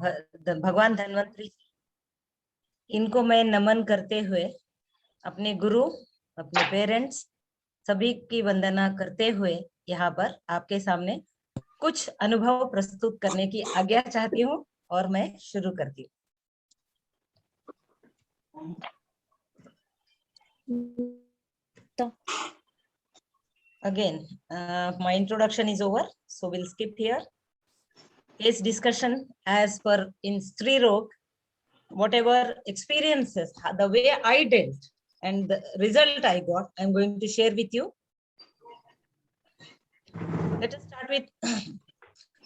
भगवान धन्वंतरी, इनको मैं नमन करते हुए अपने गुरु, अपने पेरेंट्स सभी की वंदना करते हुए यहाँ पर आपके सामने कुछ अनुभव प्रस्तुत करने की आज्ञा चाहती हूँ और मैं शुरू करती हूँ। Again, my introduction is over, so we'll skip here. Case discussion as per in Stree Rog, whatever experiences, the way I dealt and the result I got, I'm going to share with you. Let us start with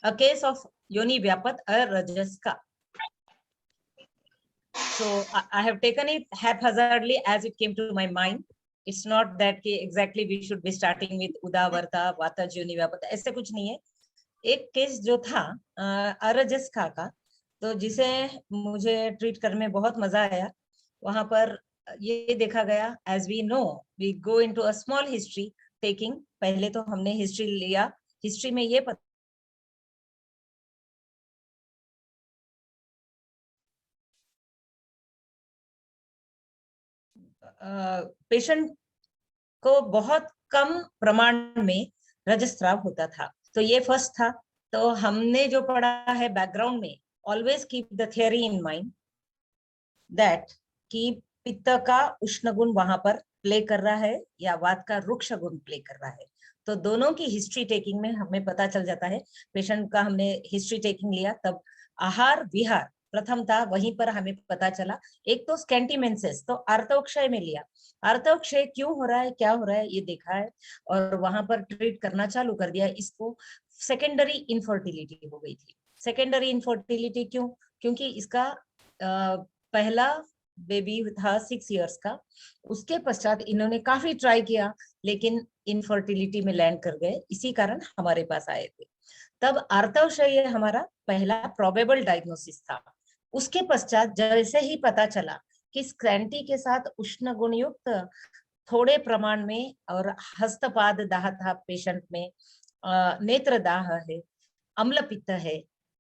a case of Yoni Vyapat Rajaska. So I have taken it haphazardly as it came to my mind. It's not that exactly we should be starting with Udavarta, Vata, Yoni Vyapat, ऐसे कुछ नहीं है। एक case जो था अरजस्का का, तो जिसे मुझे ट्रीट करने में बहुत मजा आया। वहां पर ये देखा गया, as we know we go into a small history taking. पहले तो हमने हिस्ट्री लिया, हिस्ट्री में ये पेशेंट को बहुत कम प्रमाण में रजस्राव होता था। तो ये फर्स्ट था। तो हमने जो पढ़ा है बैकग्राउंड में, always keep the theory in mind that कि पित्त का उष्ण गुण वहां पर प्ले कर रहा है या वात का रुक्ष गुण प्ले कर रहा है। तो दोनों की हिस्ट्री टेकिंग में हमें पता चल जाता है। पेशेंट का हमने हिस्ट्री टेकिंग लिया, तब आहार विहार प्रथम था, वहीं पर हमें पता चला। एक तो स्कैंटीमेंसेस, तो आर्तवक्षय में लिया। आर्तवक्षय क्यों हो रहा है, क्या हो रहा है, ये देखा है और वहां पर ट्रीट करना चालू कर दिया। इसको सेकेंडरी इनफर्टिलिटी हो गई थी। सेकेंडरी इनफर्टिलिटी क्यों? क्योंकि इसका पहला बेबी था 6 इयर्स का। उसके पश्चात इन्होंने काफी ट्राई किया, लेकिन इनफर्टिलिटी में लैंड कर गए। इसी कारण हमारे पास आए थे। तब आर्तवक्षय हमारा पहला प्रोबेबल डायग्नोसिस था। उसके पश्चात जैसे ही पता चला कि स्क्रैंटी के साथ उष्ण गुण युक्त थोड़े प्रमाण में और हस्तपाद दाह था पेशेंट में, नेत्र दाह है, अम्ल पित्त है,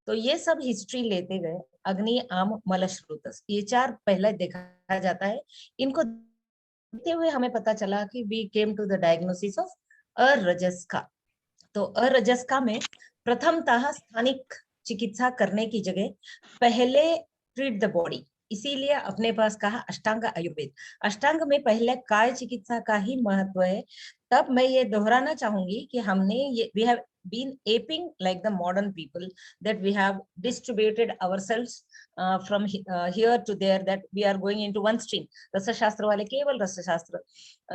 तो ये सब हिस्ट्री लेते गए। अग्नि, आम, मलश्रुतस, ये 4 पहले देखा जाता है। इनको देखते हुए हमें पता चला कि we came to the diagnosis of अरजस्का। तो अरजस्का में प्रथमतः स्थानिक चिकित्सा करने की जगह पहले ट्रीट द बॉडी, इसीलिए अपने पास कहा अष्टांग आयुर्वेद। अष्टांग में पहले काय चिकित्सा का ही महत्व है। तब मैं ये दोहराना चाहूंगी कि हमने ये we have been aping like the modern people, that we have distributed ourselves from here to there, that we are going into one stream. रस शास्त्र वाले केवल रस शास्त्र,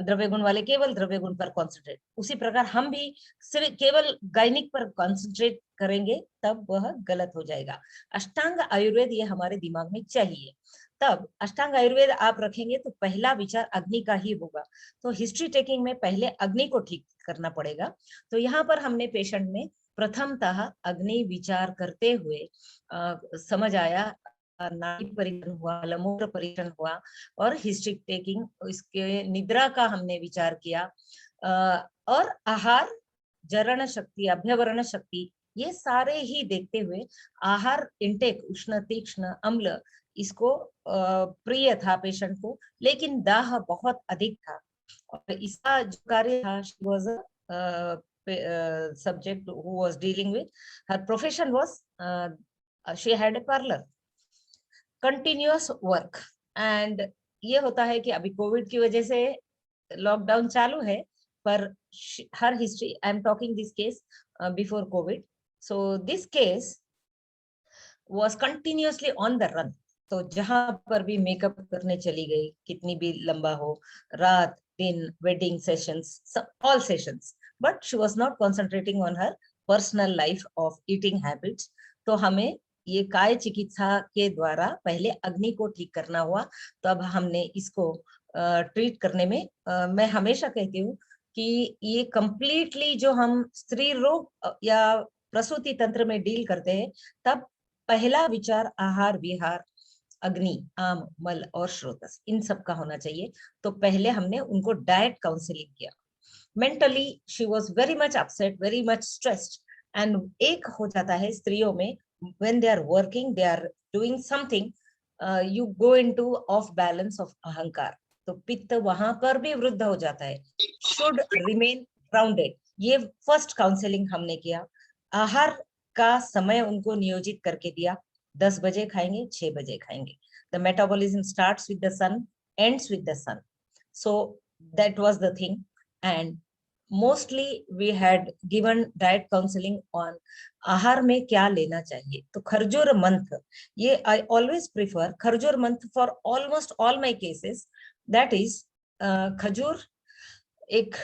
द्रव्य गुण वाले केवल द्रव्य गुण पर कॉन्सेंट्रेट। उसी प्रकार हम भी सिर्फ केवल गायनिक पर कॉन्सेंट्रेट करेंगे, तब वह गलत हो जाएगा। अष्टांग आयुर्वेद ये हमारे दिमाग में चाहिए। तब अष्टांग आयुर्वेद आप रखेंगे तो पहला विचार अग्नि का ही होगा। तो हिस्ट्री टेकिंग में पहले अग्नि को ठीक करना पड़ेगा। तो यहाँ पर हमने पेशेंट में प्रथमतः अग्नि विचार करते हुए समझ आया, नाड़ी परीक्षण हुआ, मलमूत्र परीक्षण हुआ और हिस्ट्री टेकिंग, इसके निद्रा का हमने विचार किया, और आहार, जरण शक्ति, अभ्यवरण शक्ति, ये सारे ही देखते हुए आहार इंटेक उष्ण, तीक्ष्ण, अम्ल, इसको प्रिय था पेशेंट को, लेकिन दाह बहुत अधिक था। और इसका जो कार्य था, she was a subject who was dealing with, her profession was she had a parlor, continuous work, and ये होता है कि अभी कोविड की वजह से लॉकडाउन चालू है, पर her history, I am talking this case before COVID, so this case was continuously on the run. तो जहां पर भी मेकअप करने चली गई, कितनी भी लंबा हो, रात दिन, wedding sessions, all sessions, but she was not concentrating on her personal life of eating habits. तो हमें ये काय चिकित्सा के द्वारा पहले अग्नि को ठीक करना हुआ। तो अब हमने इसको ट्रीट करने में मैं हमेशा कहती हूँ कि ये कंप्लीटली जो हम स्त्री रोग या प्रसूति तंत्र में डील करते हैं, तब पहला विचार आहार विहार, अग्नि, आम, मल और श्रोतस, इन सब का होना चाहिए। तो पहले हमने उनको डाइट काउंसलिंग किया। Mentally she was very much upset, very much stressed, and एक हो जाता है स्त्रियों में when they are working, they are doing something, you go into off balance of अहंकार, तो पित्त वहां पर भी वृद्ध हो जाता है. Should remain grounded. ये फर्स्ट काउंसलिंग हमने किया. आहार का समय उनको नियोजित करके दिया. 10 बजे खाएंगे, 6 बजे खाएंगे. The metabolism starts with the sun, ends with the sun. So that was the thing. And mostly we had given diet counseling on आहार में क्या लेना चाहिए. तो खरजूर मंथ, ये I always prefer खरजूर मंथ for almost all my cases. That is खजूर एक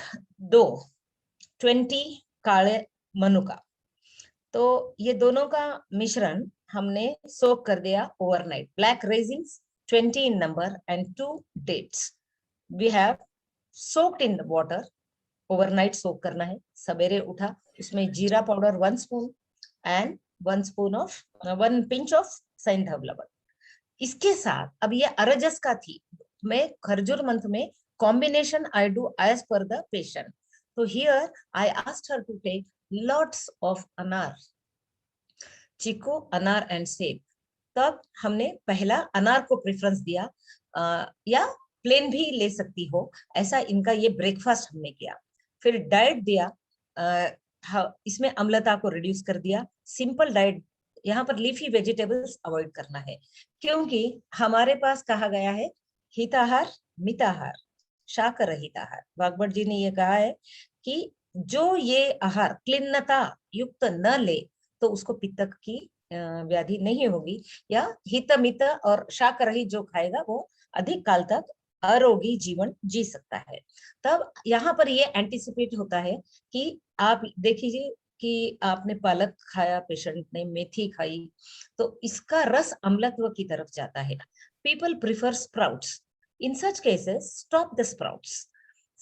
20 काले मनुका. तो ये दोनों का मिश्रण हमने सोक कर दिया overnight. Black resins 20 in number and 2 dates we have soaked in the water. Overnight soak करना है. सवेरे उठा, उसमें जीरा powder 1 spoon and 1 pinch of सैंधव लवण. इसके साथ अब ये अरजस का थी. मैं खरजूर मंथ में combination I do as per the patient. So here I asked her to take lots of अनार, चीकू, अनार एंड सेब. तब हमने पहला अनार को प्रेफरेंस दिया, या प्लेन भी ले सकती हो, ऐसा इनका ये ब्रेकफास्ट हमने किया. फिर डाइट दिया, इसमें अम्लता को रिड्यूस कर दिया. सिंपल डाइट, यहाँ पर लीफी वेजिटेबल्स अवॉइड करना है, क्योंकि हमारे पास कहा गया है हिताहार, मिताहार, शाकरहित आहार. वाग्भट जी ने ये कहा है कि जो ये आहार क्लिन्नता युक्त न ले तो उसको पित्त की व्याधि नहीं होगी, या हित मित और शाकरहित जो खाएगा वो अधिक काल तक अरोगी जीवन जी सकता है. तब यहाँ पर ये एंटिसिपेट होता है कि आप देखिए कि आपने पालक खाया, पेशेंट ने मेथी खाई, तो इसका रस अम्लत्व की तरफ जाता है. People prefer sprouts. In such cases stop the sprouts.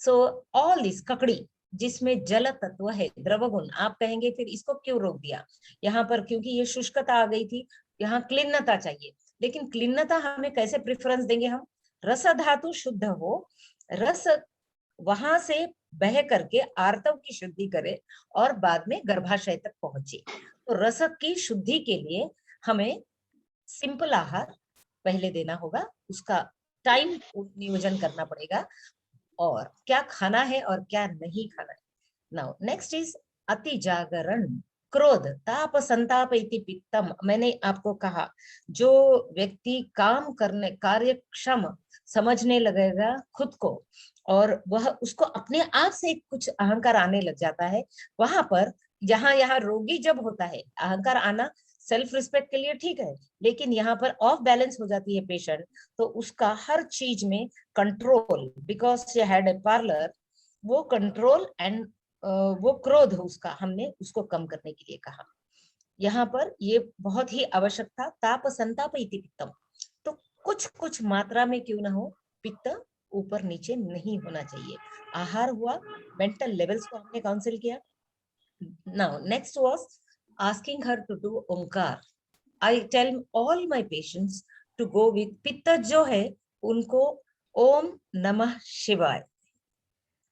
So all this ककड़ी जिसमें जल तत्व है, द्रव गुण, आप कहेंगे फिर इसको क्यों रोक दिया यहाँ पर, क्योंकि ये शुष्कता आ गई थी, यहाँ क्लीनता चाहिए. लेकिन क्लीनता हमें कैसे प्रेफरेंस देंगे हम? रस धातु शुद्ध हो, रस वहां से बह करके आर्तव की शुद्धि करे और बाद में गर्भाशय तक पहुंचे. तो रस की शुद्धि के लिए हमें सिंपल आहार पहले देना होगा, उसका टाइम नियोजन करना पड़ेगा, और क्या खाना है और क्या नहीं खाना है. नाउ नेक्स्ट इज अति जागरण, क्रोध, ताप, संताप इति पित्तम. मैंने आपको कहा जो व्यक्ति काम करने, कार्यक्षम समझने लगेगा खुद को, और वह उसको अपने आप से कुछ अहंकार आने लग जाता है, वहां पर यहाँ रोगी जब होता है, अहंकार आना सेल्फ रिस्पेक्ट के लिए ठीक है, लेकिन यहाँ पर ऑफ बैलेंस हो जाती है पेशेंट, तो उसका हर चीज में control, because she had a parlour, वो कंट्रोल एंड वो क्रोध उसका हमने उसको कम करने के लिए कहा. यहाँ पर ये बहुत ही आवश्यक था. ताप संताप इति पित्तम. तो कुछ मात्रा में क्यों ना हो, पित्त ऊपर नीचे नहीं होना चाहिए. आहार हुआ, मेंटल लेवल्स को हमने काउंसिल किया. Now next was asking her to do Omkar. I tell all my patients to go with पित्त जो है उनको ओम नमः शिवाय,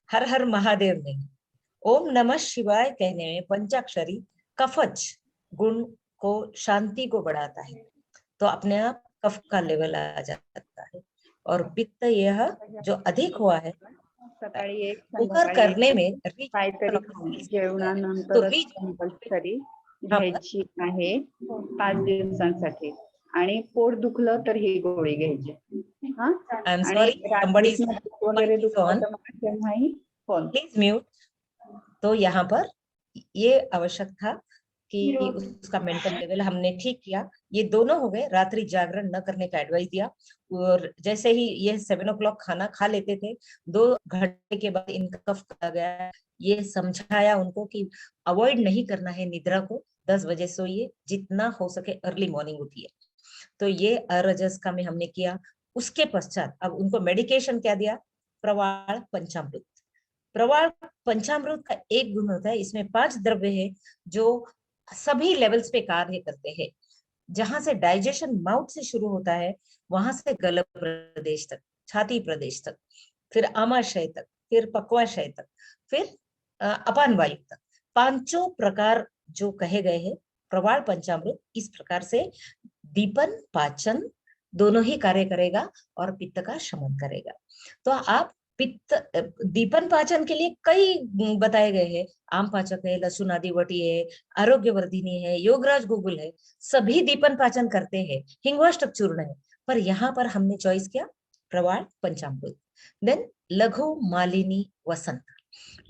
हर हर महादेव नहीं, ओम नमः शिवाय कहने में पंचाक्षरी कफज गुण को, शांति को बढ़ाता है, तो अपने आप कफ का लेवल आ जाता है. और पित्त यह जो अधिक हुआ है, ओंकार करने में जेवणानंतर कंपल्सरी घ्यायची आहे 5 दिवसांसाठी, आणि पोट दुखलं तर ही गोळी घ्यायची. वगैरे दुखलं तेव्हाही प्लीज म्यूट. तो यहाँ पर ये आवश्यक था कि उसका मेंटल लेवल हमने ठीक किया. ये दोनों हो गए. रात्रि जागरण न करने का एडवाइस दिया, और जैसे ही ये 7 o'clock खाना खा लेते थे, 2 घंटे के बाद इनका कफ आ गया, ये समझाया उनको कि अवॉइड नहीं करना है निद्रा को. 10 बजे सोइए, जितना हो सके अर्ली मॉर्निंग उठिए. तो ये अरजस का में हमने किया. उसके पश्चात अब उनको मेडिकेशन क्या दिया? प्रवाल पंचामृत. प्रवाल पंचामृत का एक गुण होता है, इसमें 5 द्रव्य है जो सभी लेवल्स पे कार्य करते हैं. जहां से डाइजेशन माउथ से शुरू होता है, वहां से गल प्रदेश तक, छाती प्रदेश तक, फिर आमाशय तक, फिर पक्वाशय तक, फिर अपान वायु तक, 5 प्रकार जो कहे गए हैं प्रवाल पंचामृत इस प्रकार से दीपन पाचन दोनों ही कार्य करेगा और पित्त का शमन करेगा। तो आप पित्त दीपन पाचन के लिए कई बताए गए हैं, आम पाचक है, लहसुन आदिवटी है, आरोग्यवर्धिनी है, योगराज गुगुल है, सभी दीपन पाचन करते हैं, हिंगवाष्टक चूर्ण है, पर यहाँ पर हमने चॉइस किया प्रवाल पंचामृत। देन लघु मालिनी वसंत,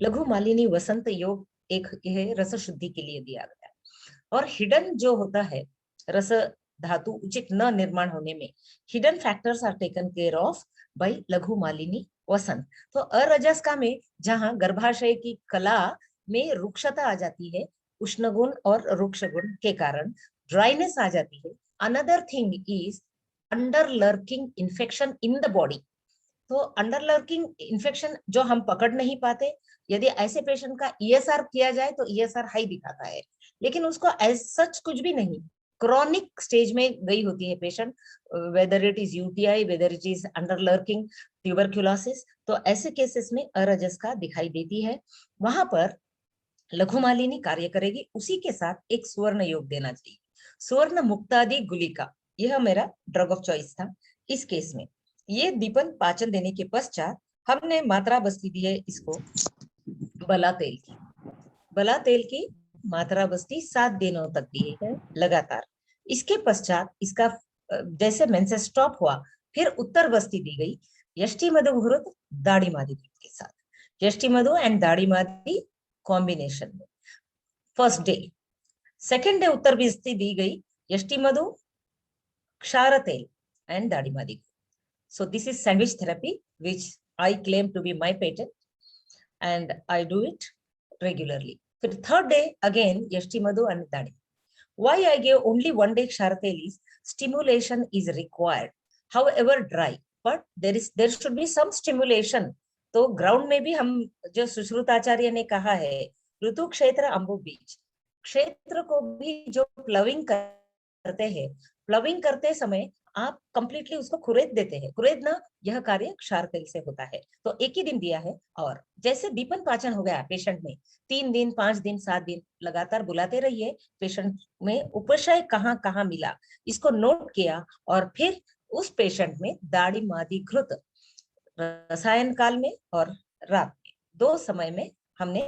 लघु मालिनी वसंत योग एक है रस शुद्धि के लिए दिया गया। और हिडन जो होता है रस धातु उचित न निर्माण होने में, hidden factors are taken care of by Laghu Malini वसंत। तो अरजस्का में जहां गर्भाशय की कला में रुक्षता आ जाती है, उष्ण गुण और रुक्ष गुण के कारण ड्राइनेस आ जाती है। Another thing is under lurking infection in the body. तो अंडर लर्किंग इन्फेक्शन जो हम पकड़ नहीं पाते, यदि ऐसे पेशेंट का ईएसआर किया जाए तो ईएसआर हाई दिखाता है, लेकिन उसको एज सच कुछ भी नहीं, क्रॉनिक स्टेज में गई होती है patient, whether it is UTI, whether it is under lurking tuberculosis, तो ऐसे केसेस में अरजस्का दिखाई देती है। वहां पर लघुमालिनी कार्य करेगी। उसी के साथ एक स्वर्ण योग देना चाहिए, स्वर्ण मुक्तादि गुलिका, यह मेरा ड्रग ऑफ चॉइस था इस केस में। ये दीपन पाचन देने के पश्चात हमने मात्रा बस्ती दी है इसको बला तेल की, बला तेल की मात्रा बस्ती 7 दिनों तक दी है लगातार। इसके पश्चात इसका जैसे मेंसेस स्टॉप हुआ, फिर उत्तर बस्ती दी गई यष्टि मधु घृत दाढ़ी मादी के साथ, यष्टि मधु एंड दाढ़ी मादी कॉम्बिनेशन में फर्स्ट डे। सेकेंड डे उत्तर बस्ती दी गई यष्टि मधु क्षार तेल एंड दाढ़ी मादी। So this is sandwich therapy, which I claim to be my patent, and I do it regularly. For the third day, again, Yashti Madhu and Dadi. Why I gave only 1 day Ksharateli is stimulation is required, however dry, but there should be some stimulation. तो ground में भी हम जो सुश्रुत आचार्य ने कहा है, ऋतु क्षेत्र अंबु बीज, क्षेत्र को भी जो प्लविंग करते हैं, प्लविंग करते समय आप कंप्लीटली उसको खुरेद देते हैं, खुरेदना यह कार्य क्षार तेल से होता है। तो एक ही दिन दिया है, और जैसे दीपन पाचन हो गया पेशेंट में, 3 दिन 5 दिन 7 दिन लगातार बुलाते रहिए, पेशेंट में उपशय कहाँ कहाँ मिला इसको नोट किया, और फिर उस पेशेंट में दाढ़ी मादी घृत रसायन काल में और रात में 2 समय में हमने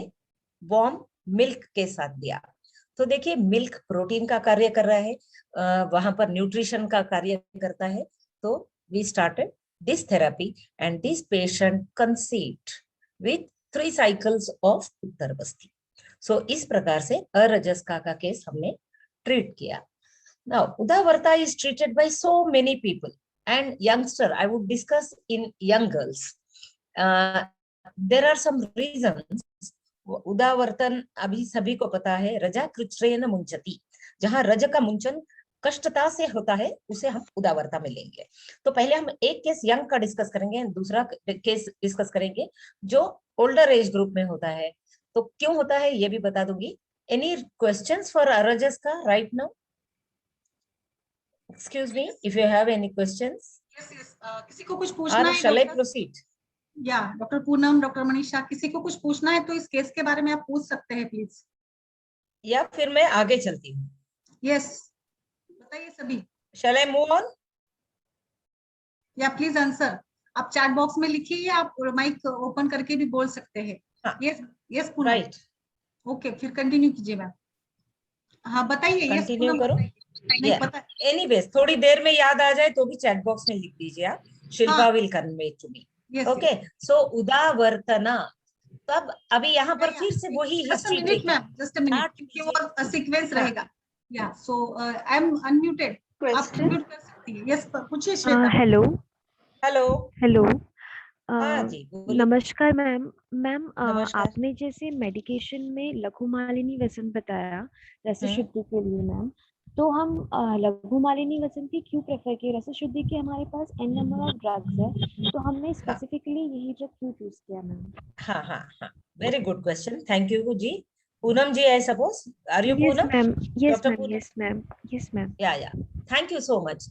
वार्म मिल्क के साथ दिया। तो देखिए मिल्क प्रोटीन का कार्य कर रहा है, वहां पर न्यूट्रिशन का कार्य करता है। तो we started this therapy and this patient conceived with 3 cycles of उत्तर बस्ती। सो इस प्रकार से अरजस्का का केस हमने ट्रीट किया। नाउ उदावरता is treated by so many people and youngster, I would discuss in young girls. There are some reasons. उदावर्तन अभी सभी को पता है, रजा कृच्छ्रेण मुंचति, जहां रज का मुंचन कष्टता से होता है उसे हम उदावरता में लेंगे। तो पहले हम एक केस यंग का डिस्कस करेंगे, दूसरा केस डिस्कस करेंगे जो ओल्डर एज ग्रुप में होता है। तो क्यों होता है ये भी बता दूंगी। एनी क्वेश्चंस फॉर अरजस्का right now? Excuse me if you have any questions. किसी को कुछ पूछना है? Shall I proceed? या डॉक्टर पूनम, डॉक्टर मनीषा, किसी को कुछ पूछना है तो इस केस के बारे में आप पूछ सकते हैं प्लीज, या फिर मैं आगे चलती हूँ? यस बताइए सभी। शैल आई मूव ऑन? या प्लीज आंसर, आप चैट बॉक्स में लिखिए या आप माइक ओपन करके भी बोल सकते हैं। Yes yes Poonam, right, okay फिर कंटिन्यू कीजिए मैम। हाँ बताइए। यस कंटिन्यू करो। नहीं पता। एनीवेज थोड़ी देर में याद आ जाए तो भी चैट बॉक्स में लिख दीजिए आप। Shilpa will convey to me. Okay, so उदावर्तना, तब अभी यहाँ पर फिर से वही history ma'am, just a minute, क्यों सीक्वेंस रहेगा। या सो आई एम अनम्यूटेड, आप अनम्यूट कर सकती हैं। यस पूछिए श्वेता। Hello hello hello. हाँ जी, नमस्कार मैम। मैम नमस्कार। आपने जैसे मेडिकेशन में लघु मालिनी वसन बताया रस शुद्धि के लिए मैम, तो हम लघु मालिनी वसन की क्यों प्रेफर किए? रस शुद्धि के हमारे पास एन नंबर ऑफ ड्रग्स है, तो हमने स्पेसिफिकली यही ड्रग क्यों चूज किया मैम? हाँ हाँ हाँ, very good question, thank you ji. Poonam ji, I suppose, are you Yes Poonam? Ma'am, yes doctor ma'am, Poonam? yes ma'am, yes ma'am. या thank you so much.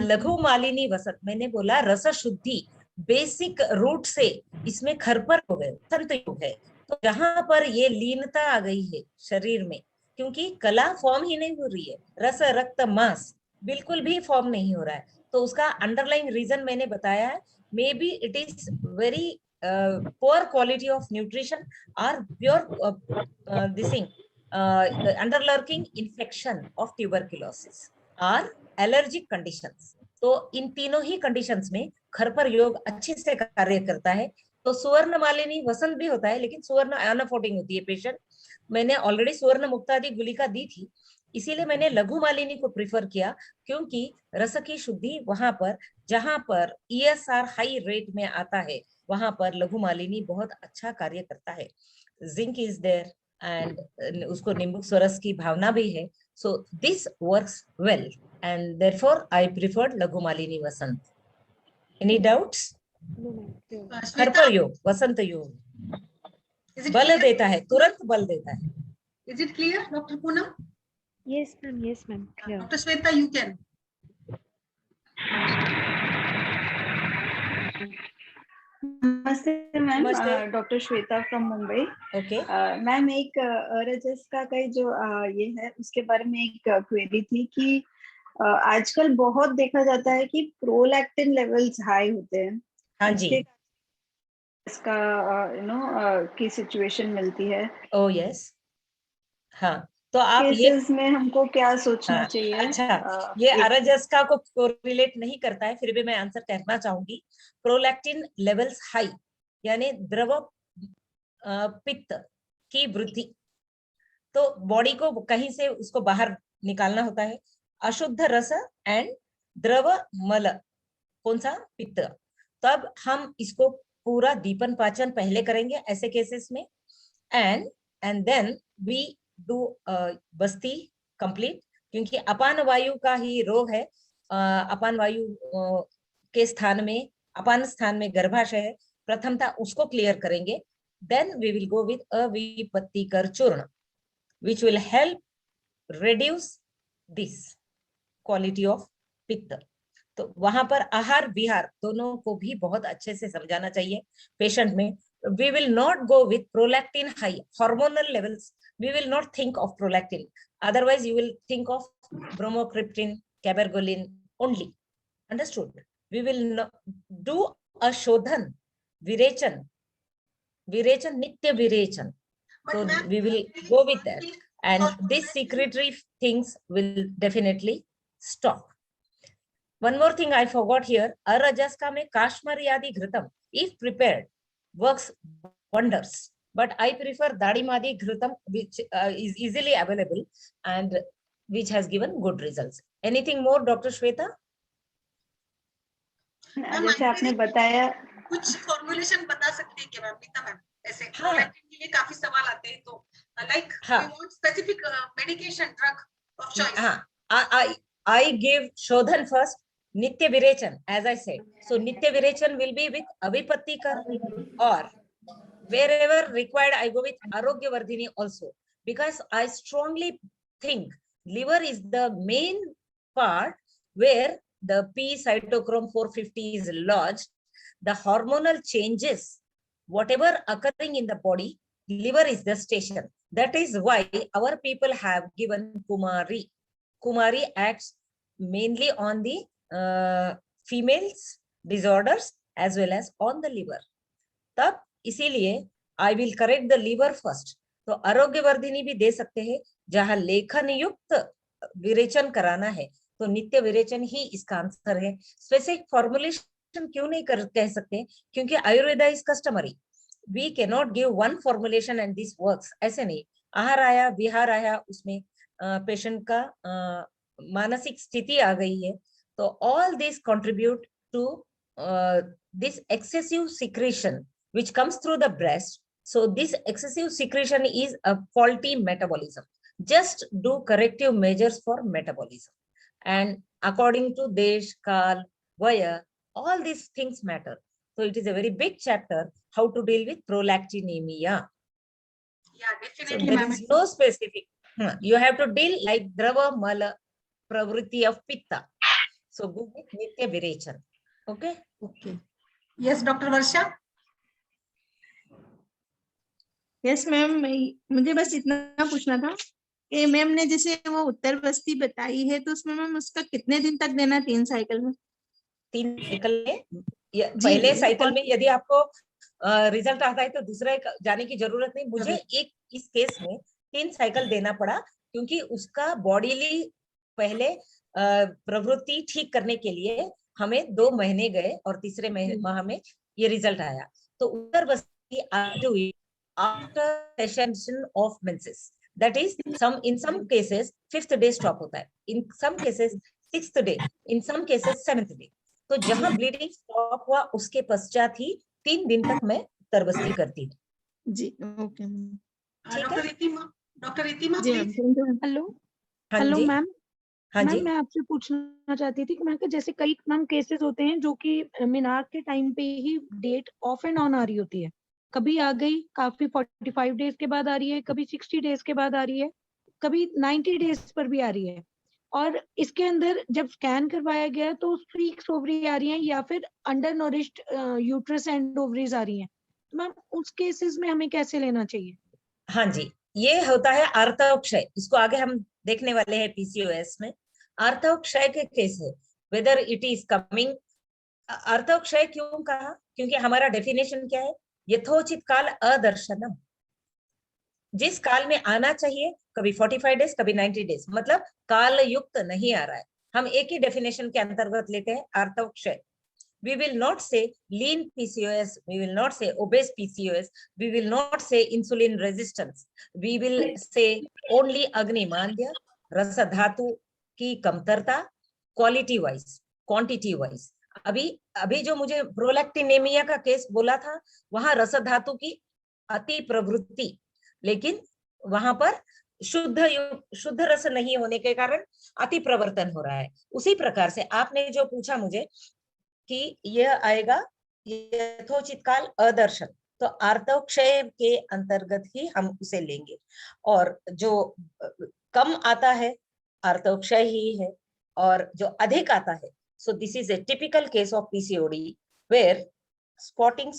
Laghu Malini वसत, मैंने बोला रस शुद्धि बेसिक रूट से इसमें खरपर हो गए, संत युग है। तो जहां पर ये लीनता आ गई है शरीर में, क्योंकि कला फॉर्म ही नहीं हो रही है, रस रक्त मांस बिल्कुल भी फॉर्म नहीं हो रहा है। तो उसका अंडरलाइंग रीजन मैंने बताया है, may be it is very poor quality of nutrition or pure this thing underlurking infection of tuberculosis or allergic conditions। तो इन तीनों ही कंडीशंस में खरपर योग अच्छे से कार्य करता है। तो सुवर्ण मालिनी वसंत भी होता है, लेकिन सुवर्ण अनअफोर्डिंग होती है पेशेंट। मैंने ऑलरेडी सुवर्ण मुक्तादि गुलिका दी थी, इसीलिए मैंने लघु मालिनी को प्रिफर किया, क्योंकि रस की शुद्धि वहां पर जहां पर ESR हाई रेट में आता है वहां पर लघु मालिनी बहुत अच्छा कार्य करता है। जिंक इज देयर एंड उसको निम्बुक स्वरस की भावना भी है। So this works well and therefore I preferred लघु मालिनी वसंत। Any doubts? खरपर योग, वसंत योग बल देता है, तुरंत बल देता है। Is it clear, Dr. Poonam? Yes, ma'am. Yes, ma'am. Clear. Dr. Shweta, you can. नमस्ते मैम, नमस्ते। Doctor Shweta from Mumbai. Okay ma'am, एक रजस का जो ये है उसके बारे में एक क्वेरी थी कि आजकल बहुत देखा जाता है कि प्रोलैक्टिन लेवल्स हाई होते हैं। हाँ जी, इसका की सिचुएशन मिलती है। ओह यस, हाँ। तो आप ये केसेस में हमको क्या सोचना हाँ, चाहिए? अच्छा, ये अराजस्का को कोरिलेट नहीं करता है, फिर भी मैं आंसर कहना चाहूंगी। प्रोलैक्टिन लेवल्स हाई यानी द्रव पित्त की वृद्धि, तो बॉडी को कहीं से उसको बाहर निकालना होता है। अशुद्ध रस एंड द्रव मल, कौन सा? पित्त। तब हम इसको पूरा दीपन पाचन पहले करेंगे ऐसे केसेस में, and then we do Basti complete, क्योंकि अपान वायु का ही रोग है। अपान वायु के स्थान में, अपान स्थान में गर्भाशय है, प्रथमता उसको क्लियर करेंगे। Then we will go with अविपत्तिकर चूर्ण which will help reduce this quality of पित्त। तो वहां पर आहार विहार दोनों को भी बहुत अच्छे से समझाना चाहिए पेशेंट में। We will not go with prolactin high hormonal levels. We will not think of prolactin. Otherwise, you will think of bromocriptine, cabergoline only. Understood? We will not do a shodhan, virechan, nitya virechan. So we will go with that, and these secretory things will definitely stop. One more thing I forgot here, Arajaska mein Kashmariyadi Ghritam, if prepared, works wonders. But I prefer Dadimadi Ghritam, which is easily available and which has given good results. Anything more, Dr. Shweta? जैसे आपने बताया, कुछ formulation बता सकते हैं क्या ma'am? Nita ma'am, ऐसे हाँ। प्रोलैक्टिन के लिए काफी सवाल आते हैं, तो like we want specific medication drug of choice. हाँ, I give Shodhan first, Nitya Virechan, as I said. So Nitya Virechan will be with Avipattikar, or wherever required, I go with Arogya Vardhini also, because I strongly think liver is the main part where the P cytochrome 450 is lodged. The hormonal changes, whatever occurring in the body, liver is the station. That is why our people have given Kumari. Kumari acts mainly on the females disorders as well as on the liver. तब इसीलिए I will correct the liver first. तो आरोग्य वर्धिनी भी दे सकते हैं, जहां लेखन युक्त विरेचन कराना है तो नित्य विरेचन ही इसका आंसर है। स्पेसिफिक फॉर्मुलेशन क्यों नहीं कह सकते? क्योंकि Ayurveda is customary. We can not give one formulation and this works, ऐसे नहीं। आहार आया, विहार आया, उसमें पेशेंट का मानसिक स्थिति आ गई है, तो all this contribute to this excessive secretion which comes through the breast. So this excessive secretion is a faulty metabolism. Just do corrective measures for metabolism, and according to desh, kal, vaya, all these things matter. So it is a very big chapter, how to deal with prolactinemia. Yeah, definitely, so there is no specific. You have to deal like drava mala pravritti of pitta. So go with nitya virechan. Okay. Okay. Yes, Dr. Varsha. Yes ma'am, मुझे बस इतना पूछना था ma'am ने जैसे वो उत्तर बस्ती बताई है, तो उसमें मैम उसका कितने दिन तक देना, 3 साइकिल में? 3 साइकिल में पहले साइकिल में यदि आपको रिजल्ट आता है तो दूसरे जाने की जरूरत नहीं। मुझे एक इस केस में 3 साइकिल देना पड़ा क्योंकि उसका बॉडीली पहले प्रवृत्ति ठीक करने के लिए हमें 2 महीने गए और तीसरे माह में ये रिजल्ट आया। तो उत्तर बस्ती after cessation of menses, that is in some cases 5th day stop होता है, in some cases 6th day, in some cases 7th day. तो जहां ब्लीडिंग स्टॉप हुआ उसके पश्चात ही 3 दिन तक मैं उत्तर बस्ती करती थी। जी ओके मैम। डॉक्टर रितिमा जी हेलो हाँ हेलो जी, मैम। हाँ मैम जी, मैं आपसे पूछना चाहती थी कि मैम जैसे कई मैम केसेस होते हैं जो कि मीनार के टाइम पे ही डेट ऑफ एंड ऑन आ रही होती है, कभी आ गई काफी 45 डेज के बाद आ रही है, कभी 60 डेज के बाद आ रही है, कभी 90 डेज पर भी आ रही है। और इसके अंदर जब स्कैन करवाया गया तो स्ट्रीक्स ओवरी आ रही हैं या फिर अंडर नोरिश्ड यूट्रस एंड ओवरीज आ रही हैं। तो मैम उस केसेस में हमें कैसे लेना चाहिए? हाँ जी, ये होता है आर्तवक्षय। इसको आगे हम देखने वाले हैं पीसीओएस में। आर्तवक्षय के केस है, वेदर इट इज कमिंग। आर्तवक्षय क्यों कहा? क्योंकि हमारा डेफिनेशन क्या है? यथोचित काल अदर्शनम। जिस काल में आना चाहिए, कभी 45 डेज कभी 90 डेज, मतलब काल युक्त नहीं आ रहा है। हम एक ही डेफिनेशन के अंतर्गत लेते हैं आर्तवक्षय। We will not say lean PCOS, we will not say obese PCOS, we will not say insulin resistance, we will say only अग्निमांद्य, रस धातु की कमतरता, क्वालिटी वाइज, क्वांटिटी वाइज। अभी जो मुझे प्रोलैक्टिनेमिया का केस बोला था, वहां रस धातु की अति प्रवृत्ति, लेकिन वहां पर शुद्ध रस नहीं होने के कारण अति प्रवर्तन हो रहा है। उसी प्रकार से आपने जो पूछा मुझे कि यह आएगा यथोचित काल अदर्शन, तो आर्तवक्षय के अंतर्गत ही हम उसे लेंगे। और जो कम आता है आर्तवक्षय ही है, और जो अधिक आता है, so this is a typical case of PCOD where spotting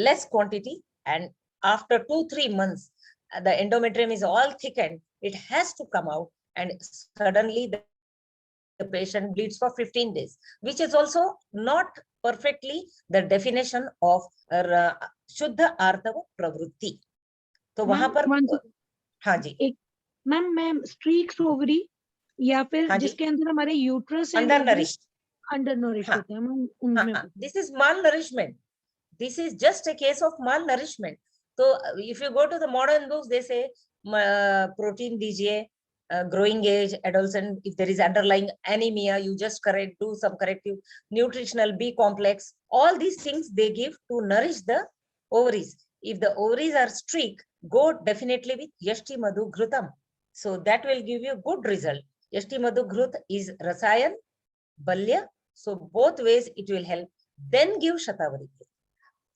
less quantity, and after 2-3 months the endometrium is all thickened, it has to come out, and suddenly the patient bleeds for 15 days, which is also not perfectly the definition of शुद्ध आर्तव प्रवृत्ति। तो वहां पर हाँ जी, एक ma'am streaks ovary या फिर जिसके अंदर हमारे यूट्रस अंडर नरिश्ड होते हैं मैम, उनमें this is malnourishment, this is just a case of malnourishment. तो if you go to the modern books they say protein दीजिए, growing age, adolescent, if there is underlying anemia, you just do some corrective nutritional B complex. All these things they give to nourish the ovaries. If the ovaries are streaked, go definitely with Yashti Madhu Ghrutam. So that will give you good result. Yashti Madhu Ghrut is Rasayan, Balya. So both ways it will help. Then give Shatavari.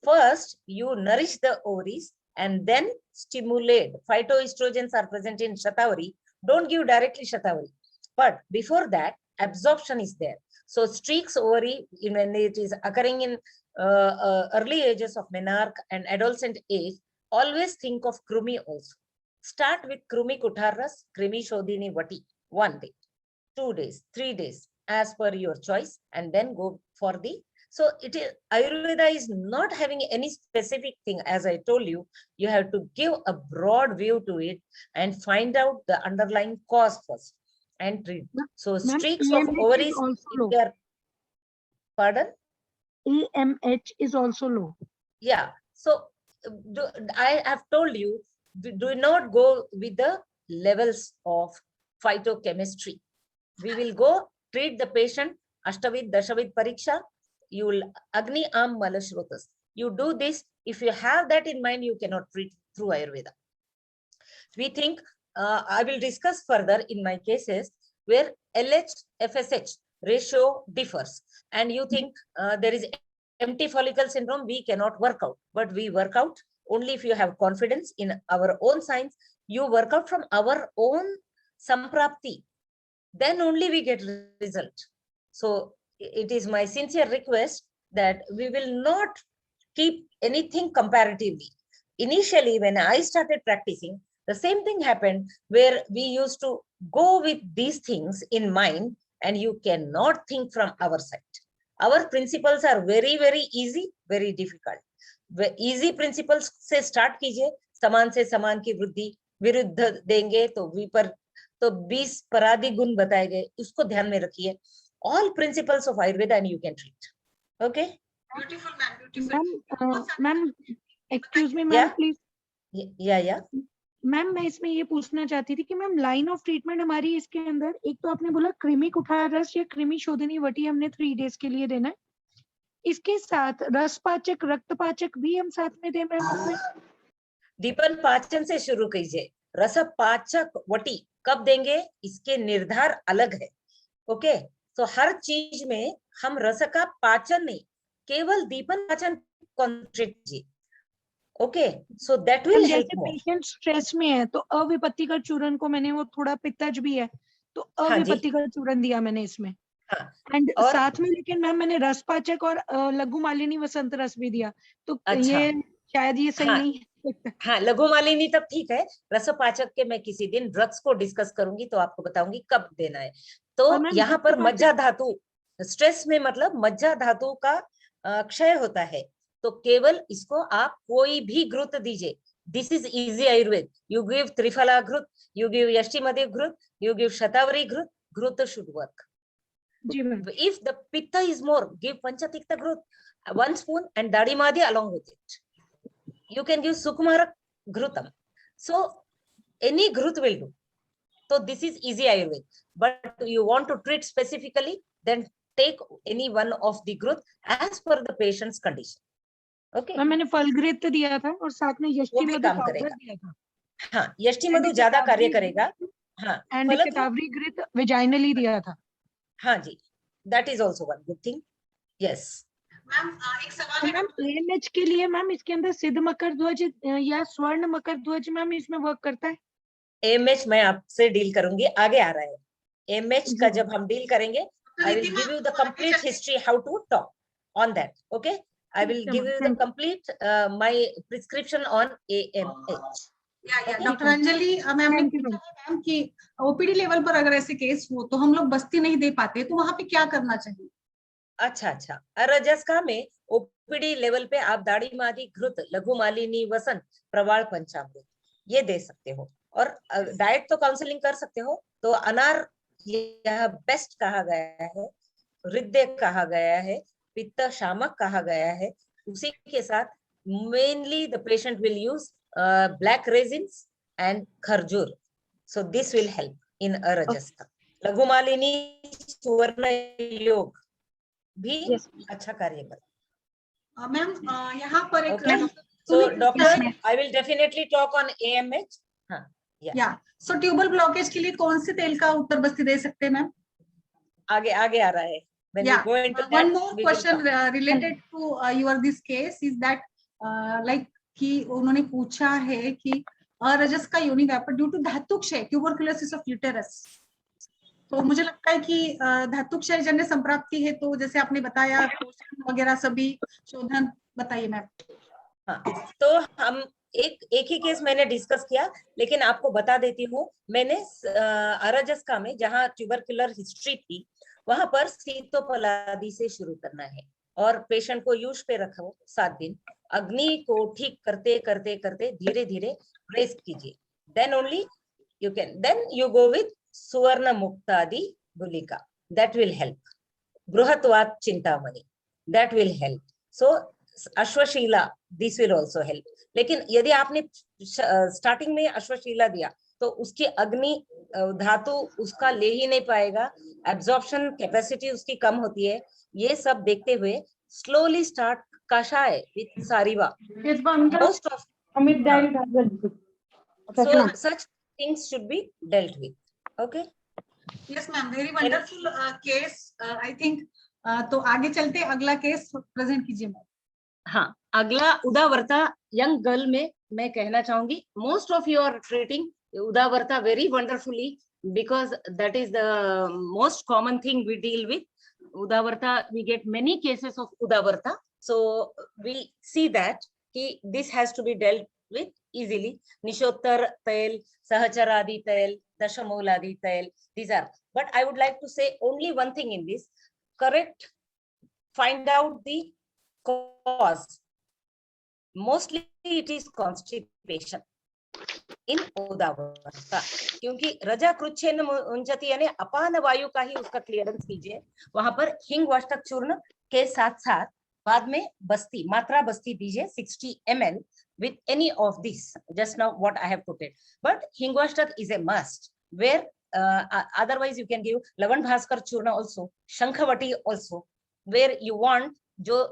First, you nourish the ovaries and then stimulate. Phytoestrogens are present in Shatavari. Don't give directly Shatavari, but before that absorption is there. So streaks ovary, when it is occurring in early ages of menarche and adolescent age, always think of Krumi also. Start with Krumi Kutharas, Krimi Shodhini Vati, 1 day, 2 days, 3 days, as per your choice, and then go for the. So it is, Ayurveda is not having any specific thing. As I told you, you have to give a broad view to it and find out the underlying cause first and treat. So streaks of ovaries, pardon? AMH is also low. Yeah. So I have told you, do not go with the levels of phytochemistry. We will go treat the patient, Ashtavid, Dashavid Pariksha. You will Agni Am Malashrotas. You do this. If you have that in mind, you cannot treat through Ayurveda. We think, I will discuss further in my cases where LH FSH ratio differs, and you think there is empty follicle syndrome, we cannot work out, but we work out only if you have confidence in our own science. You work out from our own samprapti, then only we get result. So it is my sincere request that we will not keep anything comparatively. Initially, when I started practicing, The same thing happened where we used to go with these things in mind, and you cannot think from our side. Our principles are very, very easy, very difficult. Easy principles से start कीजिए, समान से समान की वृद्धि, विरुद्ध देंगे तो विपर, तो 20 परादी गुण बताए गए, उसको ध्यान में रखिए. All principles of Ayurveda and you can treat. Okay? Beautiful, ma'am. Beautiful. Ma'am excuse me ma'am Yeah. Please. Yeah. Ma'am मैं इसमें ये पूछना चाहती थी कि मैम लाइन ऑफ ट्रीटमेंट हमारी इसके अंदर, एक तो आपने बोला कृमि कुठार रस या कृमि शोधनी वटी हमने 3 days के लिए देना है, इसके साथ रसपाचक रक्तपाचक भी हम साथ में दें मैम उसमें? दीपन पाचन से शुरू कीजिए. रसपाचक वटी कब देंगे इसके निर्धार अलग है. ओके, तो हर चीज में हम रस का पाचन नहीं, केवल दीपन पाचन कॉन्सेंट्रेट कीजिए. Okay, so that will help जैसे मोर. पेशेंट स्ट्रेस में है तो अविपत्तिकर चूर्ण को मैंने, वो थोड़ा पित्तज भी है तो हाँ जी. अविपत्तिकर चूर्ण दिया मैंने इसमें. हाँ. एंड और साथ में लेकिन मैम मैंने रसपाचक और लघु मालिनी वसंत रस भी दिया, तो अच्छा. ये शायद ये सही हाँ. नहीं है. हाँ, लघु मालिनी तब ठीक है. रसपाचक के मैं किसी दिन ड्रग्स को डिस्कस करूंगी तो आपको बताऊंगी कब देना है. तो और मैम यहाँ पर रक्तपाचक- मज्जा धातु, स्ट्रेस में मतलब मज्जा धातु का क्षय होता है, तो केवल इसको आप कोई भी घृत दीजिए. This is easy Ayurveda. You give triphala घृत, यू गिव यष्टिमदे घृत, you give shatavari ghrita, ghrita should work. जी ma'am. If the pitta is more, give panchatikta growth, 1 spoon, and dadimadi along with it. You can give sukumara ghrutam. So any ghruth will do. So this is easy Ayurveda. But you want to treat specifically, then take any one of the ghruth as per the patient's condition. Okay. Ma'am मैंने फलघृत दिया था और साथ में यष्टि भी मधु काम powder करेगा. दिया था. हाँ, यष्टि मधु ज्यादा कार्य करेगा. हाँ, एंड फलक शतावरी घृत विजाइनली दिया था. हाँ जी, that is also one good thing. Yes. Ma'am एक सवाल तो है. मैम AMH के लिए मैम इसके अंदर सिद्ध मकर ध्वज या स्वर्ण मकर ध्वज मैम इसमें वर्क करता है? AMH मैं आपसे डील करूंगी, आगे आ रहा है. AMH का जब हम डील करेंगे, I will give you the complete history how to talk on that. Okay, I will give you the complete my prescription on AMH. Doctor Anjali ma'am ने पूछा है मैम कि ओपीडी लेवल पर अगर ऐसे केस हो तो हम लोग बस्ती नहीं दे पाते, तो वहां पे क्या करना चाहिए? अच्छा. अरजस्का में ओपीडी लेवल पे आप दाढ़ी मादी घृत, लघु मालिनी वसंत, प्रवाल पंचामृत ये दे सकते हो. और डाइट तो काउंसलिंग कर सकते हो. तो अनार यह बेस्ट कहा गया है, हृदय कहा गया है, पित्त शामक कहा गया है. उसी के साथ mainly the patient will use black resins and खरजूर. So this will help in अरजस्का. लघु मालिनी सुवर्ण योग भी अच्छा कार्य करता. मैम यहाँ पर एक Okay. So doctor, I will definitely talk on AMH. हाँ, या सो ट्यूबल ब्लॉकेज के लिए कौन से तेल का उत्तर बस्ती दे सकते हैं मैम? आगे आ रहा है. When we go into that, one more we will question talk. related to your this case is that like कि उन्होंने पूछा है कि अरजस का योनि व्यापार ड्यू टू धातुक्षय ट्यूबरकुलोसिस ऑफ यूटेरस. तो मुझे लगता है कि धातुक्षय जन्य संप्राप्ति है, तो जैसे आपने बताया पोषण वगैरह सभी शोधन बताइए मैम. हाँ, तो हम एक ही केस मैंने डिस्कस किया, लेकिन आपको बता देती हूँ. मैंने अरजस्का में जहाँ ट्यूबरकुलर हिस्ट्री थी वहां पर सीतोपलादी से शुरू करना है और पेशेंट को यूज पे रखो 7 दिन. अग्नि को ठीक करते करते करते धीरे धीरे रेस्ट कीजिए. Then only you can, then you go with सुवर्ण मुक्तादि गुलिका. That will help. बृहत्वात चिंतामणि, दैट विल हेल्प. सो अश्वशीला, दिस विल ऑल्सो हेल्प. लेकिन यदि आपने स्टार्टिंग में अश्वशीला दिया तो उसकी अग्नि धातु उसका ले ही नहीं पाएगा, एब्जॉर्प्शन कैपेसिटी उसकी कम होती है. ये सब देखते हुए स्लोली स्टार्ट कषाय with सारिवा. Most of so such things should be dealt with. Okay. Yes ma'am, very wonderful case. I think तो आगे चलते अगला केस प्रेजेंट कीजिए मैम. हाँ, अगला उदावरता यंग गर्ल में मैं कहना चाहूंगी, most of you are treating उदावरता very wonderfully because that is the most common thing we deal with. Udavarta, we get many cases of udavarta. So we see that this has to be dealt with easily. Nishottar tail, Sahacharadi tail, Dashamoladi tail, these are. But I would like to say only one thing in this, correct, find out the cause. Mostly it is constipation in उदावरता, क्योंकि रजा कृच्छेन मुंचति यानी अपान वायु का ही उसका clearance कीजिए। वहां पर हिंगवाष्टक चूर्ण के साथ साथ बाद में बस्ती, मात्रा बस्ती दीजिए 60 ml with any of this, just now what I have put it, but Hingvashtak is a must, where otherwise you can give लवण भास्कर चूर्ण also, शंखवटी also, where you want जो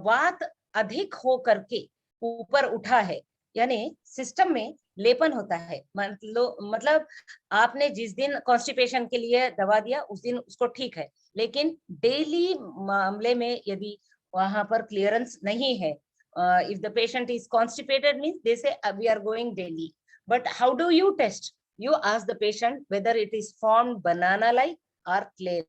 वात अधिक हो करके ऊपर उठा है, यानी सिस्टम में लेपन होता है। मतलब आपने जिस दिन कॉन्स्टिपेशन के लिए दवा दिया उस दिन उसको ठीक है, लेकिन डेली मामले में यदि वहां पर क्लियरेंस नहीं है, if the patient is constipated means they say we are going daily, but how do you test? You ask the patient whether it is formed banana like or clay.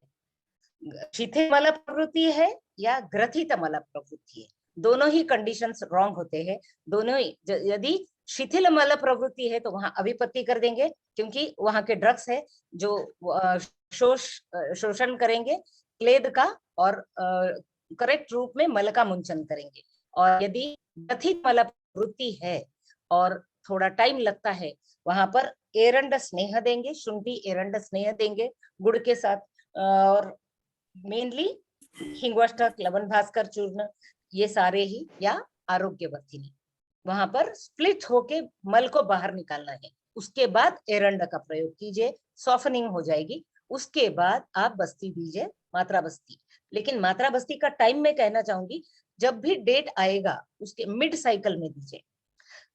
शिथिल मल प्रवृत्ति है या ग्रथित मल प्रवृत्ति है, दोनों ही कंडीशंस रॉन्ग होते हैं। दोनों ही, यदि शिथिल मल प्रवृत्ति है तो वहां अभिपत्ति कर देंगे, क्योंकि वहां के ड्रग्स है जो शोषण करेंगे क्लेद का और करेक्ट रूप में मल का मुंचन करेंगे। और यदि ग्रथित मल प्रवृत्ति है और थोड़ा टाइम लगता है, वहां पर एरंड स्नेह देंगे, शुंठी एरंड स्नेह देंगे गुड़ के साथ, और मेनली हिंगवाष्टक, लवण भास्कर चूर्ण, ये सारे ही, या आरोग्यवर्धिनी, वहां पर स्प्लिट होके मल को बाहर निकालना है। उसके बाद एरंड का प्रयोग कीजिए, सॉफनिंग हो जाएगी। उसके बाद आप बस्ती दीजिए, मात्रा बस्ती। लेकिन मात्रा बस्ती का टाइम मैं कहना चाहूंगी, जब भी डेट आएगा उसके मिड साइकिल में दीजिए।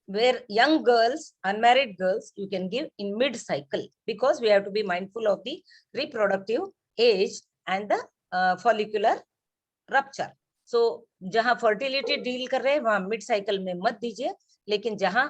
Where young girls, unmarried girls, you can give in mid cycle, because we have to be mindful of the reproductive age and the follicular rupture. So जहां fertility deal कर रहे हैं वहां mid cycle में मत दीजिए, लेकिन जहां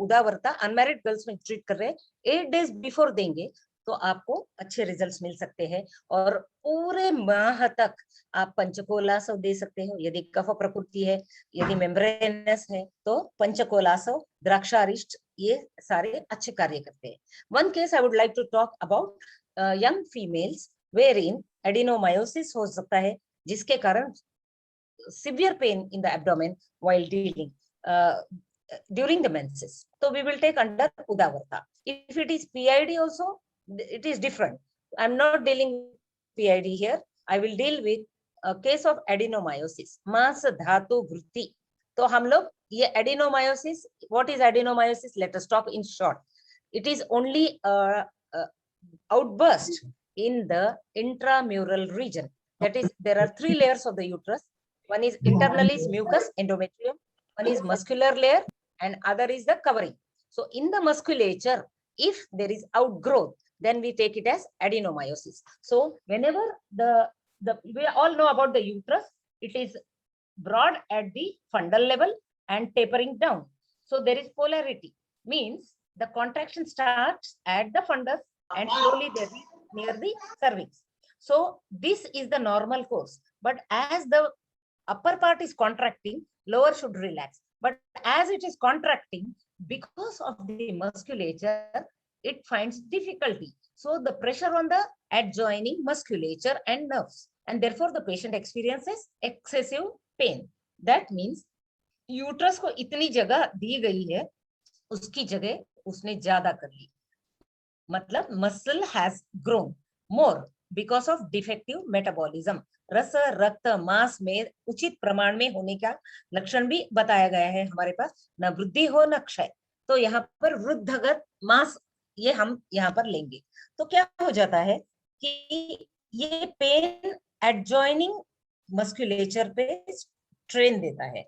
उदावरता अनमैरिड गर्ल्स में ट्रीट कर रहे हैं 8 days बिफोर देंगे तो आपको अच्छे रिजल्ट्स मिल सकते हैं। और पूरे माह तक आप पंचकोलासव दे सकते हो, यदि कफ प्रकृति है, यदि मेम्ब्रेनस है तो पंचकोलासव, द्राक्षारिष्ट, ये सारे अच्छे कार्य करते हैं। One case I would like to talk about young females where in adenomyosis हो सकता है, जिसके कारण severe pain in the abdomen while dealing during the menses. So we will take under udavarta. If it is PID also, it is different. I'm not dealing with PID here. I will deal with a case of adenomyosis, मांस धातु वृत्ति। तो हम लोग ये adenomyosis, what is adenomyosis? Let us talk in short. It is only outburst in the intramural region. That is, there are 3 layers of the uterus. One is internal is mucus, endometrium. One is muscular layer, and other is the covering. So in the musculature, if there is outgrowth, then we take it as adenomyosis. So whenever we all know about the uterus, it is broad at the fundal level and tapering down. So there is polarity, means the contraction starts at the fundus and slowly there is near the cervix. So this is the normal course, but as the upper part is contracting, lower should relax. But as it is contracting, because of the musculature, it finds difficulty. So the pressure on the adjoining musculature and nerves, and therefore the patient experiences excessive pain. That means uterus को इतनी जगह दी गई है, उसकी जगह उसने ज्यादा कर ली, मतलब muscle has grown more because of defective metabolism. रस रक्त मांस में उचित प्रमाण में होने का लक्षण भी बताया गया है हमारे पास, न वृद्धि हो न क्षय। तो यहाँ पर वृद्धगत मांस ये हम यहाँ पर लेंगे। तो क्या हो जाता है कि ये पेन एडजॉइनिंग मस्कुलेचर पे स्ट्रेन देता है,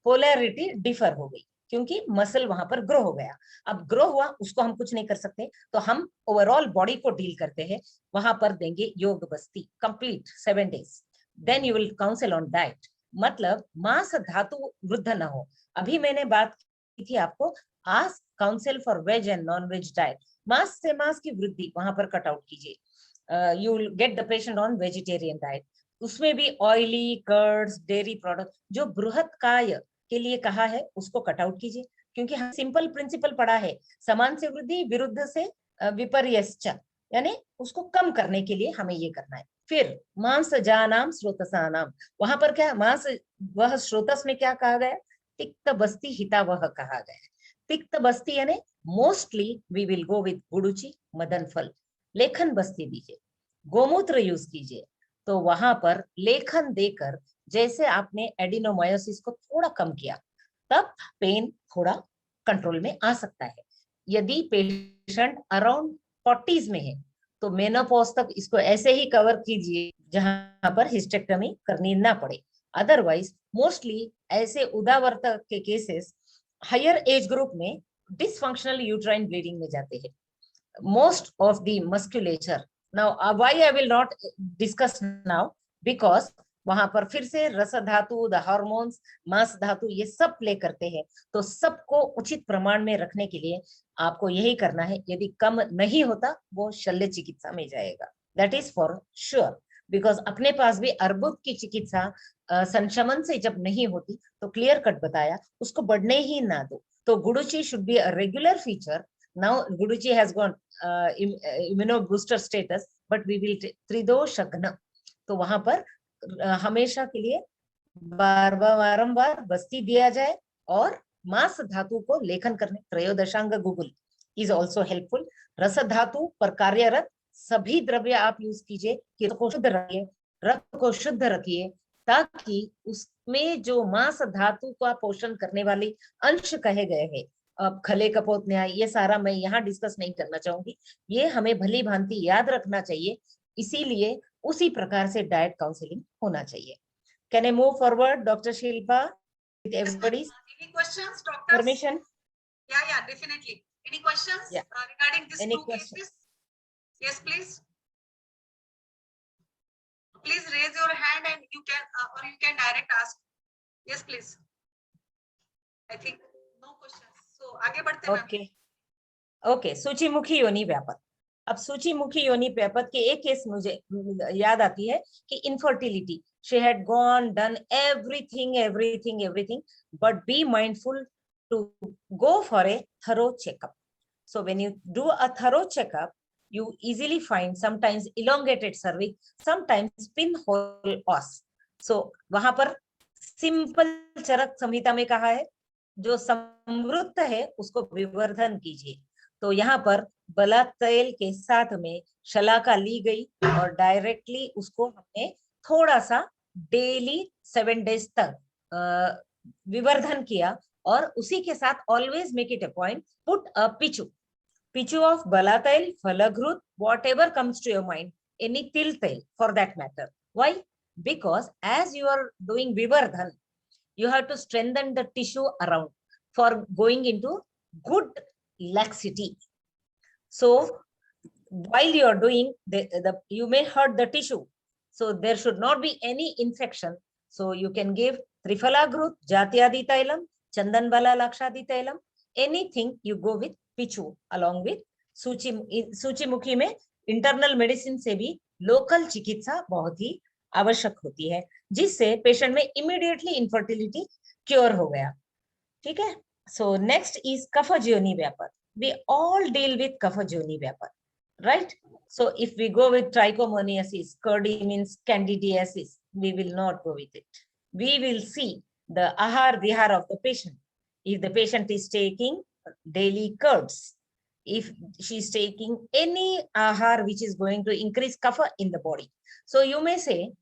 पोलैरिटी डिफर हो गई क्योंकि मसल वहां पर ग्रो हो गया। अब ग्रो हुआ, उसको हम कुछ नहीं कर सकते, तो हम ओवरऑल बॉडी को डील करते हैं, वहां पर देंगे योग बस्ती complete 7 days। Then you will counsel on diet, मतलब मांस धातु वृद्ध न हो। अभी मैंने बात की थी आपको, ask counsel for veg and non veg diet. मांस से मांस की वृद्धि वहां पर कट आउट कीजिए। You will get the patient on vegetarian diet. उसमें भी ऑयली कर्ड्स, डेयरी प्रोडक्ट जो बृहत्काय के लिए कहा है उसको कट आउट कीजिए। क्योंकि हम सिंपल प्रिंसिपल पढ़ा है, समान से वृद्धि विरुद्ध से विपर्यश्च, यानी उसको कम करने के लिए हमें ये करना है। फिर मांस जानाम स्रोतसानाम, वहां पर क्या मांस वह स्रोतस में क्या कहा गया, तिक्त बस्ती हितावह कहा गया है। तिक्त बस्ती यानी mostly we will go with गुडुचि मदन फल, लेखन बस्ती दीजिए, गोमूत्र यूज कीजिए। तो वहां पर लेखन देकर जैसे आपने एडिनोमायोसिस को थोड़ा कम किया, तब पेन थोड़ा कंट्रोल में आ सकता है। यदि पेशेंट अराउंड 40s में है तो मेनोपॉज तक इसको ऐसे ही कवर कीजिए जहां पर हिस्टेक्टमी करनी ना पड़े। अदरवाइज मोस्टली ऐसे उदावर्तक के केसेस हायर एज ग्रुप में डिसफंक्शनल यूट्राइन ब्लीडिंग में जाते हैं। Most of the musculature, now why I will not discuss now, because वहां पर फिर से रस धातु, द हार्मोन्स, मांस धातु ये सब प्ले करते हैं। तो सबको उचित प्रमाण में रखने के लिए आपको यही करना है। यदि कम नहीं होता वो शल्य चिकित्सा में जाएगा, that is for sure, because अपने पास भी अर्बुद की चिकित्सा संशमन से जब नहीं होती तो क्लियर कट बताया उसको बढ़ने ही ना दो। तो गुडुचि should be a regular feature. Now गुडुचि has gone immuno booster status, but we will त्रिदोषघ्न, तो वहां पर हमेशा के लिए बारंबार बस्ती दिया जाए और मांस धातु को लेखन करने, त्रयोदशांग गुगुल इज ऑल्सो हेल्पफुल। रस धातु पर कार्यरत सभी द्रव्य आप यूज कीजिए कि को शुद्ध रखिए, रक्त को शुद्ध रखिए, ताकि उसमें जो मांस धातु का पोषण करने वाले अंश कहे गए हैं, अब खले कपोत न्याय ये सारा मैं यहाँ डिस्कस नहीं करना चाहूंगी, ये हमें भली भांति याद रखना चाहिए। इसीलिए उसी प्रकार से डाइट काउंसलिंग होना चाहिए। Can I move forward doctor Shilpa with everybody's Any questions, doctors? permission? Yeah, definitely. Any questions regarding this Any two question? cases? Yes, please. Please raise your hand and you can or you can direct ask. Yes, please. I think no questions. So आगे बढ़ते हैं okay okay, सूचीमुखी योनि व्यापक। अब सूचीमुखी योनि व्यापक के एक केस मुझे याद आती है कि infertility, she had gone done everything, but be mindful to go for a thorough checkup. So when you do a thorough checkup, you easily find sometimes elongated cervix, sometimes pinhole os. So वहां पर simple चरक संहिता में कहा है जो समृद्ध है उसको विवर्धन कीजिए। तो यहाँ पर बलात्तैल के साथ में शलाका ली गई और डायरेक्टली उसको हमने थोड़ा सा डेली 7 डेज तक विवर्धन किया, और उसी के साथ always make it a point, put a पिचू ऑफ बलातैल, फलघृत, whatever comes to your mind, any til tail for that matter. Why? Because as you are doing vivardhan, you have to strengthen the tissue around for going into good laxity. So while you are doing you may hurt the tissue, so there should not be any infection. So you can give Trifalagrut, Jatyadi Tailam, Chandanbala Lakshadi Tailam, anything you go with Pichu along with सूचीमुखी में internal medicine से भी local चिकित्सा बहुत ही आवश्यक होती है, जिससे patient में इमीडिएटली इनफर्टिलिटी क्योर हो गया। ठीक है, सो नेक्स्ट इज कफज्योनि व्यापक। We all deal with कफज्योनि व्यापक, right? So if we go with trichomoniasis, Kurdi means candidiasis, we will not go with it. We will see the ahar vihar of the patient. If the patient is taking daily curds, if she is taking any ahar which is going to increase kapha in the body. So you may say,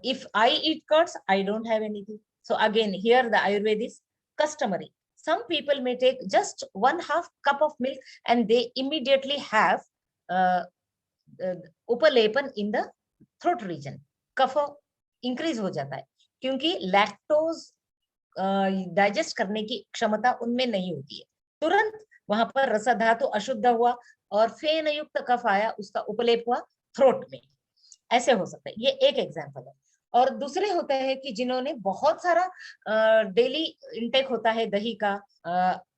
if I eat curds, I don't have anything. So again, here the Ayurveda is customary. Some people may take just 1/2 cup of milk and they immediately have उपलेपन in the throat region. Cough increase हो जाता है क्योंकि lactose digest करने की क्षमता उनमें नहीं होती है। तुरंत वहां पर रस धातु अशुद्ध हुआ और फेन युक्त कफ आया, उसका उपलेप हुआ थ्रोट में, ऐसे हो सकता है। ये एक एग्जांपल है। और दूसरे होते हैं कि जिन्होंने बहुत सारा डेली इंटेक होता है दही का,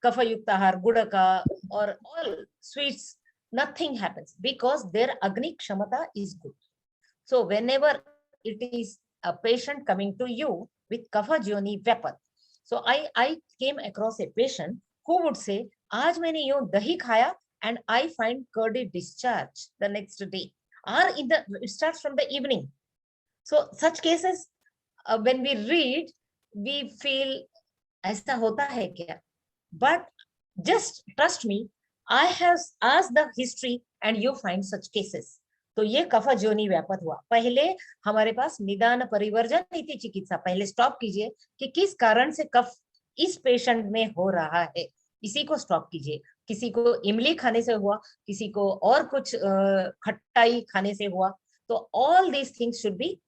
कफ युक्त आहार, गुड़ का और all sweets, nothing happens because their agni kshamata is good. So whenever it is a patient coming to you with kapha jyoni vyapat, So I came across a patient who would say, आज मैंने यूं दही खाया and I find curdy discharge the next day, or it starts from the evening. So such cases, when we read, we feel ऐसा होता है क्या? But just trust me, I have asked the history and you find such cases. तो ये कफ जोनि व्यापक हुआ। पहले हमारे पास निदान परिवर्जन नीति चिकित्सा, पहले स्टॉप कीजिए कि किस कारण से कफ इस पेशेंट में हो रहा है, इसी को स्टॉप कीजिए। किसी को इमली खाने से हुआ, किसी को और कुछ खट्टाई खाने से हुआ, तो all these things should be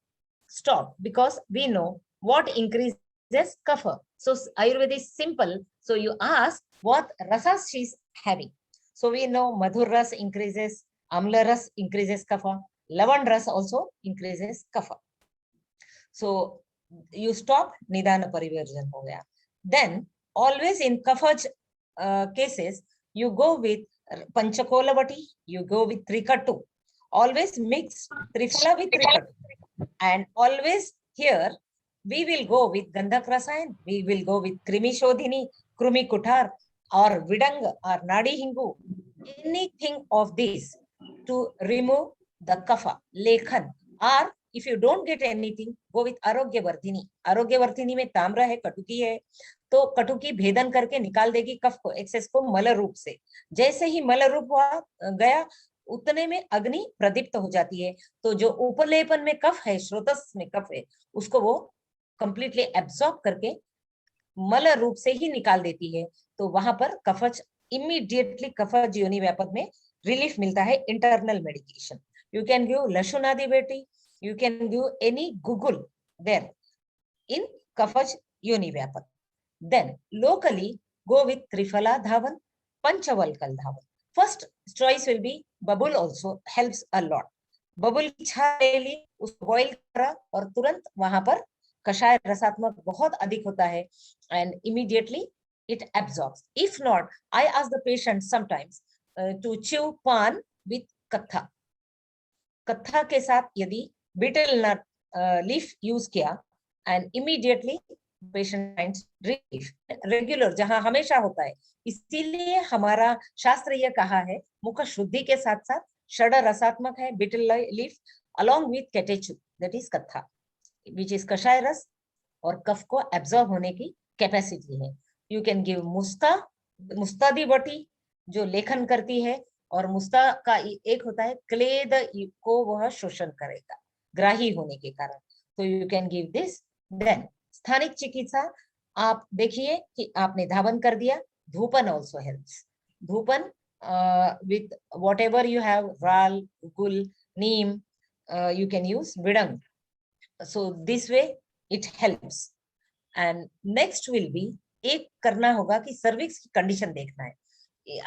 stopped because we know what increases kapha. So Ayurveda is simple. So you ask what rasas she is having. So we know madhur ras increases, amla ras increases kapha, lavan ras also increases kapha. So you stop, nidana parivarjan ho gaya. Then always in kapha cases, you go with panchakolavati, you go with trikattu. Always mix triphala with trikattu. And always here, we will go with Gandhak Rasayan, we will go with Krimi Shodhini, Krumi Kuthar, or Vidang, or Nadi Hingu. Anything of this to remove the kapha, lekhan. Or if you don't get anything, go with Arogya Vardhini. Arogya Vardhini में ताम्र है, कटुकी है, तो कटुकी भेदन करके निकाल देगी कफ को, एक्सेस को मल रूप से। जैसे ही मल रूप गया, उतने में अग्नि प्रदीप्त हो जाती है, तो जो उपलेपन में कफ है, श्रोतस में कफ है, उसको वो कंप्लीटली एब्सॉर्ब करके मल रूप से ही निकाल देती है। तो वहां पर कफज इमीडिएटली कफज योनि व्यापक में रिलीफ मिलता है। Internal medication you can give लशुनादि बेटी, यू कैन गिव एनी गुगुल देयर इन कफज योनि व्यापक। Then locally go with Triphala Dhawan, Panchavalkal Dhawan. First choice will be bubble, also helps a lot. बबुल की छाल ले ली, उसको बॉइल करा और तुरंत वहां पर कषाय रसात्मक बहुत अधिक होता है and immediately it absorbs. If not, I ask the patient sometimes to chew pan with katha. कत्था के साथ यदि betel nut leaf यूज किया and immediately patient finds relief. Regular जहां हमेशा होता है, इसीलिए हमारा शास्त्र ये कहा है मुख शुद्धि के साथ साथ षड रसात्मक है betel leaf along with केटेचु, that is कत्था, which is कषाय रस और कफ को एब्जॉर्ब होने की कैपेसिटी है। यू कैन गिव मुस्ता, मुस्तादी बटी जो लेखन करती है, और मुस्ता का एक होता है क्लेद को वह शोषण करेगा ग्राही होने के कारण, तो you can give this. Then स्थानिक चिकित्सा आप देखिए कि आपने धावन कर दिया, धूपन ऑल्सो हेल्प्स। धूपन with whatever you have, ral, gul, neem, you can use vidang. So this way it helps. And next will be एक करना होगा कि सर्विक्स की कंडीशन देखना है।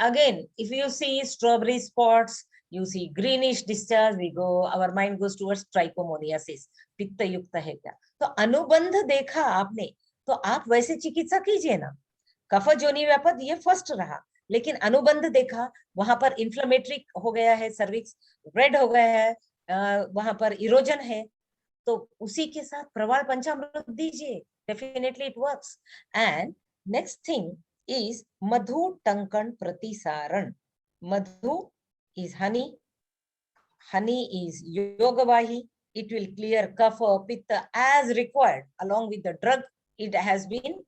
Again, if you see strawberry spots, you see greenish discharge, our mind goes towards trichomoniasis, पित्त युक्त है क्या। तो अनुबंध देखा आपने, तो आप वैसे चिकित्सा कीजिए ना। कफ जोनि व्यापक ये फर्स्ट रहा, लेकिन अनुबंध देखा, वहां पर इन्फ्लेमेटरी हो गया है, सर्विक्स रेड हो गया है, वहां पर इरोजन है, तो उसी के साथ प्रवाल पंचामृत दीजिए, definitely it works. And next thing is madhu tankan pratisaran. Madhu is honey, honey is yogavahi, it will clear kapha, pitta as required along with the drug it has been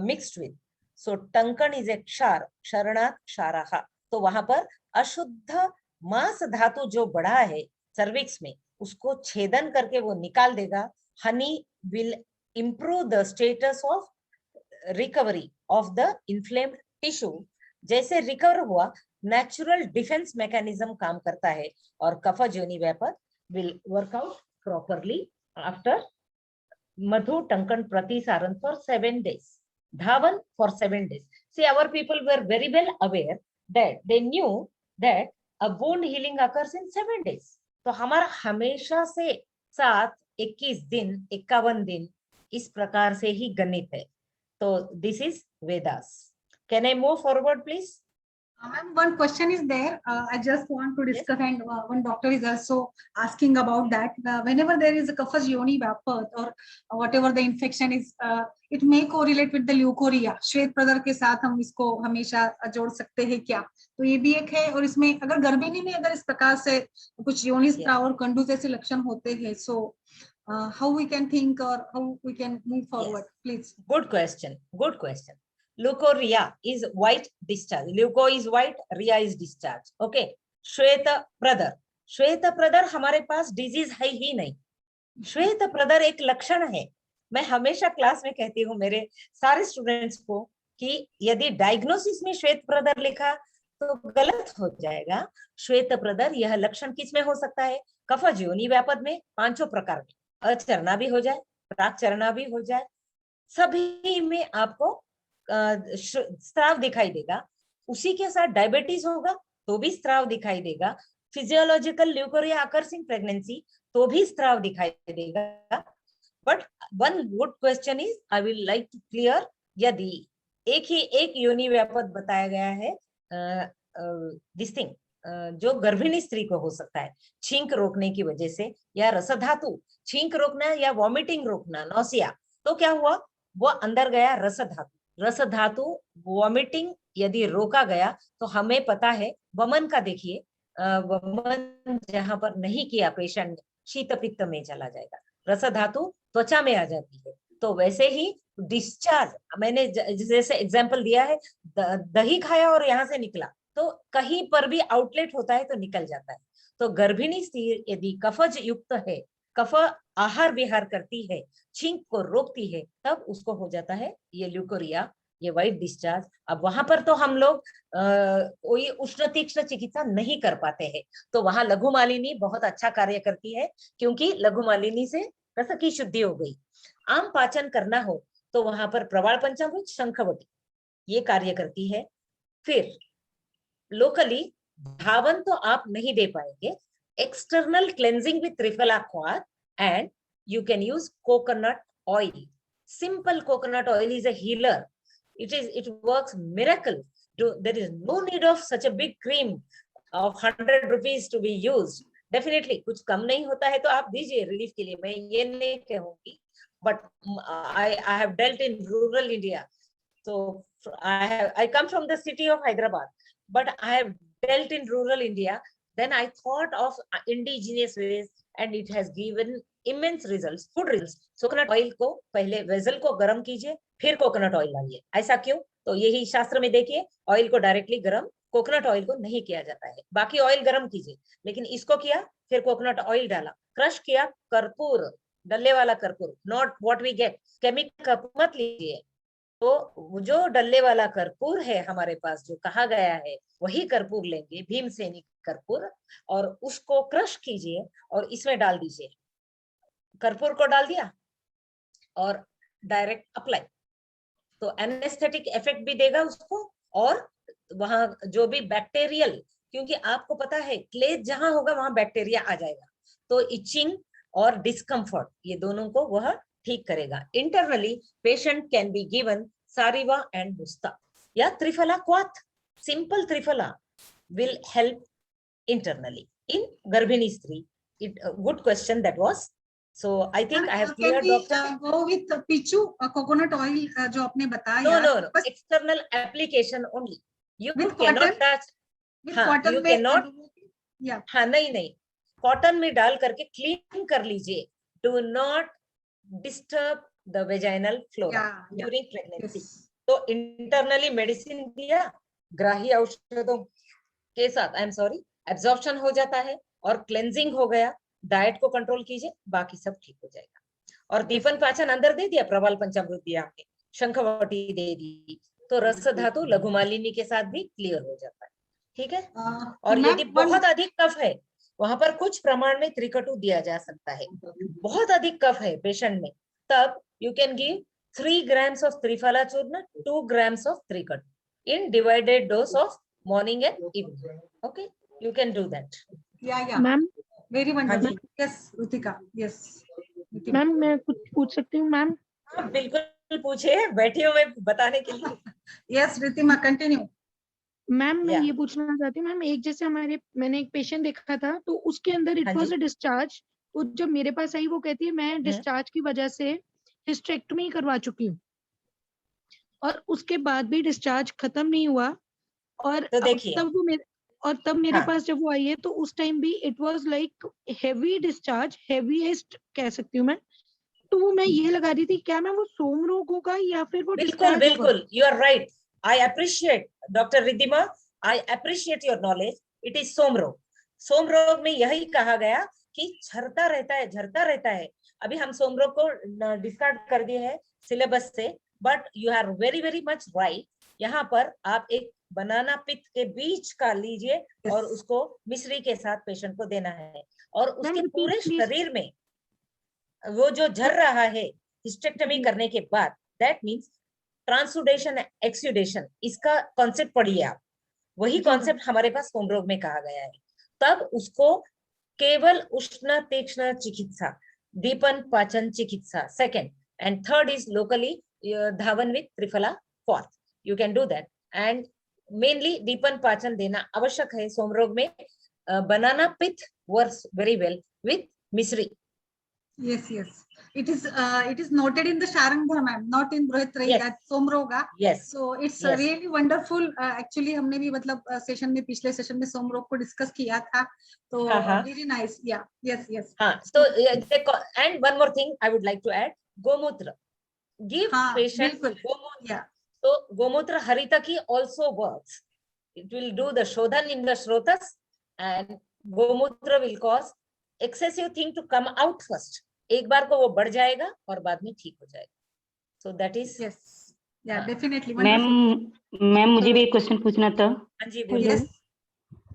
mixed with. So tankan is a क्षार, क्षरणा क्षारः, तो वहां पर अशुद्ध मांस धातु जो बढ़ा है सर्विक्स में, उसको छेदन करके वो निकाल देगा। Honey will improve the status of recovery of the inflamed tissue. जैसे रिकवर हुआ, नेचुरल डिफेंस मैकेनिज्म काम करता है और कफ जोनि व्यापक will work out properly after madhu tankan pratisaran for 7 days, dhavan for 7 days. See, our people were very well aware that they knew that a wound healing occurs in 7 days. तो हमारा हमेशा से 7, 21 दिन, 51 दिन इस प्रकार से ही गणित है। So this is Vedas. Can I move forward, please? Ma'am, one question is there. I just want to discuss, and one doctor is also asking about that. Whenever there is a Kaphas Yoni Vapat or whatever the infection is, it may correlate with the leukorrhea. श्वेत प्रदर के साथ हम इसको हमेशा जोड़ सकते हैं क्या? तो ये भी एक है। और इसमें अगर गर्भिणी में अगर इस प्रकार से कुछ योनि स्त्राव और कंडू जैसे लक्षण होते हैं, so how we can think or how we can move forward, please? Good question. Good question. Leukorrhea is white discharge. Leuko is white, rhea is discharge. Okay. श्वेत प्रदर, श्वेत प्रदर हमारे पास डिजीज है ही नहीं। श्वेत प्रदर एक लक्षण है। मैं हमेशा क्लास में कहती हूँ मेरे सारे स्टूडेंट्स को कि यदि डायग्नोसिस में श्वेत प्रदर लिखा तो गलत हो जाएगा। श्वेत प्रदर यह लक्षण किस में हो सकता है? कफज योनि व्यापद में 5 प्रकार में, अचरना भी हो जाए, प्राकचरना भी हो जाए, सभी में आपको स्त्राव दिखाई देगा। उसी के साथ डायबिटीज होगा तो भी स्त्राव दिखाई देगा। Physiological leucorrhoea occurs in pregnancy तो भी स्त्राव दिखाई देगा। But one good question is, I will like to clear, यदि एक योनि व्यापद बताया गया है, दिस थिंग जो गर्भिणी स्त्री को हो सकता है छींक रोकने की वजह से, या रसधातु छींक रोकना या वॉमिटिंग रोकना, नौसिया, तो क्या हुआ? वो अंदर गया रसधातु। रसधातु वॉमिटिंग यदि रोका गया तो हमें पता है, वमन का देखिए, वमन जहां पर नहीं किया पेशेंट ने, शीत पित्त में चला जाएगा, रसधातु त्वचा में आ जाती है। तो वैसे ही डिस्चार्ज, मैंने जैसे एग्जांपल दिया है, दही खाया और यहाँ से निकला, तो कहीं पर भी आउटलेट होता है तो निकल जाता है। तो गर्भिणी स्त्री यदि कफज युक्त है, कफ आहार विहार करती है, छींक को रोकती है, तब उसको हो जाता है ये ल्यूकोरिया, ये व्हाइट डिस्चार्ज। अब वहां पर तो हम लोग कोई उष्ण तीक्ष्ण चिकित्सा नहीं कर पाते हैं, तो वहां लघु मालिनी बहुत अच्छा कार्य करती है, क्योंकि लघु मालिनी से रस की शुद्धि हो गई। आम पाचन करना हो तो वहां पर प्रवाल पंचामृत, शंखवटी ये कार्य करती है। फिर लोकली धावन तो आप नहीं दे पाएंगे, एक्सटर्नल क्लेंजिंग विथ त्रिफला क्वाथ, and you can use coconut oil. Simple coconut oil is a healer. It works miracle. There is no need of such a big cream of 100 rupees to be used. Definitely कुछ कम नहीं होता है तो आप दीजिए relief के लिए, मैं ये नहीं कहूंगी। But I have dealt in rural India, so I come from the city of Hyderabad, but I have dealt in rural India. Then I thought of indigenous ways and it has given immense results, good results. Coconut oil को पहले vessel को गर्म कीजिए, फिर coconut oil डालिए। ऐसा क्यों? तो यही शास्त्र में देखिए, ऑयल को डायरेक्टली गर्म, कोकोनट ऑयल को नहीं किया जाता है। बाकी ऑयल गर्म कीजिए, लेकिन इसको किया, फिर कोकोनट ऑयल डाला, क्रश किया, कर्पूर, डल्ले वाला कर्पूर, not what we get chemical मत लीजिए। तो जो डल्ले वाला कर्पूर है हमारे पास, जो कहा गया है, वही कर्पूर लेंगे, भीमसेनी कर्पूर, और उसको क्रश कीजिए और इसमें डाल दीजिए। कर्पूर को डाल दिया और डायरेक्ट अप्लाई, तो एनेस्थेटिक इफेक्ट भी देगा उसको, और वहां जो भी बैक्टीरियल, क्योंकि आपको पता है क्लेज जहां होगा वहां बैक्टीरिया आ जाएगा, तो इचिंग और डिस्कम्फर्ट ये दोनों को वह ठीक करेगा। Internally patient can be given सारिवा एंड मुस्ता या त्रिफला क्वाथ, सिंपल त्रिफला will help internally in Garbhini Stri. Good question that was. So I think I have cleared. Doctor, go with pichu coconut oil जो आपने बताया। No. External application only. You cannot touch. हाँ, you cannot. हाँ, नहीं, cotton में डाल करके clean कर लीजिए। Do not disturb the vaginal flora during pregnancy. तो इंटरनली मेडिसिन दिया, ग्राही औषधों के साथ, आई एम सॉरी, एब्जॉर्प्शन हो जाता है और क्लेंजिंग हो गया। डाइट को कंट्रोल कीजिए, बाकी सब ठीक हो जाएगा। और दीपन पाचन अंदर दे दिया, प्रवाल पंचामृत दिया हमने, शंखवटी दे दी, तो रस धातु लघु मालिनी के साथ भी क्लियर हो जाता है। ठीक है। और यदि बहुत अधिक कफ है, वहां पर कुछ प्रमाण में त्रिकटु दिया जा सकता है। बहुत अधिक कफ है पेशेंट में, तब you can give 3 grams of triphala चूर्ण, 2 grams of त्रिकटु in divided dose of morning and evening. Okay, you can do that. Yeah. Ma'am Very wonderful. Yes, Ritika. Yes. Ma'am मैं कुछ पूछ सकती हूँ मैम? हाँ, बिल्कुल पूछिए, बैठी हूँ मैं बताने के लिए। Yes, Ritima, continue. मैम मैं Yeah. ये पूछना चाहती हूँ मैम, एक जैसे मैंने एक पेशेंट देखा था तो उसके अंदर इट हाँ वाज जी। A discharge. तो जब मेरे पास आई वो कहती है मैं डिस्चार्ज की वजह से हिस्टेक्टमी करवा चुकी हूँ और उसके बाद भी डिस्चार्ज खत्म नहीं हुआ। और तो देखिए, तब मेरे हाँ। पास जब वो आई है तो उस टाइम भी it was like heavy discharge, heaviest कह सकती हूँ मैं। तो वो मैं ये लगा रही थी क्या मैं वो सोम रोग होगा या फिर वो बिल्कुल डिस्चार्ज होगा? बिल्कुल, you are right. I appreciate doctor Riddhima, I appreciate your knowledge. It is सोम रोग। सोम रोग में यही कहा गया कि झरता रहता है। अभी हम सोम रोग को डिस्कार्ड कर दिए हैं सिलेबस से, but you are very very much right. यहाँ पर आप एक बनाना पित्त के बीच का लीजिए और उसको मिश्री के साथ पेशेंट को देना है, और उसके repeat, पूरे please. शरीर में वो जो झर रहा है हिस्टेक्टमी करने के बाद, दैट मीन्स ट्रांसुडेशन एक्सुडेशन, इसका कॉन्सेप्ट पढ़िए आप। वही कॉन्सेप्ट हमारे पास सोम रोग में कहा गया है। तब उसको केवल उष्ण तीक्ष्ण चिकित्सा, दीपन पाचन चिकित्सा second, and third is locally धावन विथ त्रिफला fourth. You can do that, and mainly दीपन पाचन देना आवश्यक है सोम रोग में। Banana pith works very well with मिश्री। Yes, yes. It is noted in the Sharangdha, ma'am, not in Brohitrahi, Yes. that Somroga. Yes. So it's Yes. really wonderful. Actually, हमने भी मतलब सेशन में पिछले सेशन में सोमरोग को डिस्कस किया था, तो very nice. Yeah. Yes, yes. हाँ, so and one more thing I would like to add, गोमूत्र. Give patient गोमूत्र. Yeah. So गोमूत्र हरितकी also works. It will do the shodhan in the shrotas, and गोमूत्र will cause excessive thing to come out first. एक बार को वो बढ़ जाएगा और बाद में ठीक हो जाएगा. So that is. Yes. Yeah, definitely. Ma'am मुझे भी एक क्वेश्चन पूछना था। हाँ जी बोलिए। Yes.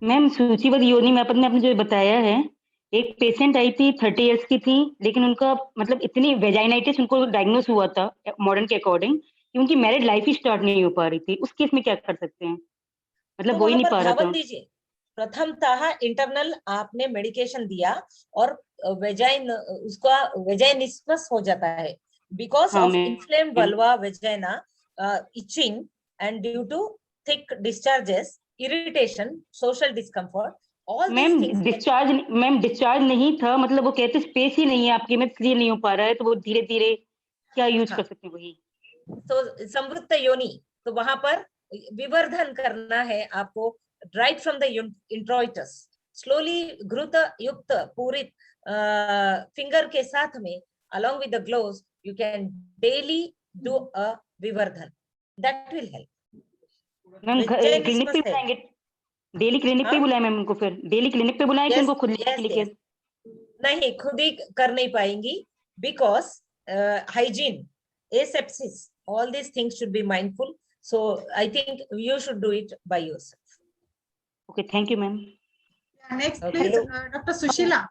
मैम सूचीबद्ध योनि मैप ने आपने जो बताया है, एक पेशेंट आई थी 30 इयर्स की थी, लेकिन उनका मतलब इतनी वेजाइनाइटिस उनको डायग्नोस हुआ था मॉडर्न के अकॉर्डिंग कि उनकी मैरिड लाइफ ही स्टार्ट नहीं हो पा रही थी। उस केस में क्या कर सकते हैं? मतलब तो हो ही नहीं वहां पा पर रहा धावन था। दीजिए। प्रथमतः इंटरनल आपने मेडिकेशन दिया और वेजाइन उसका वेजाइनिस्मस हो जाता है बिकॉज हाँ, of inflamed vulva vagina, itching and due to thick discharges, irritation, social discomfort, all ma'am these things. Discharge नहीं था, मतलब वो कहते स्पेस ही नहीं है आपके में, क्लियर नहीं हो पा रहा है, तो वो धीरे धीरे क्या यूज कर सकते हैं वही। तो संवृत्त योनि, तो वहां पर विवर्धन करना है आपको राइट फ्रॉम द इंट्रोइटस, स्लोली घृत युक्त पूरी फिंगर के साथ में along with the gloves you can daily do a vivardan, that will help। Ma'am clinic पे बुलाएंगे, डेली क्लिनिक पे बुलाएं मैम उनको, फिर डेली क्लिनिक पे बुलाएं कि उनको खुद लेके? नहीं, खुद ही कर नहीं पाएंगी because hygiene, asepsis, all these things should be mindful, so I think you should do it by yourself। Okay, thank you ma'am। Next Okay. please Dr. Sushila।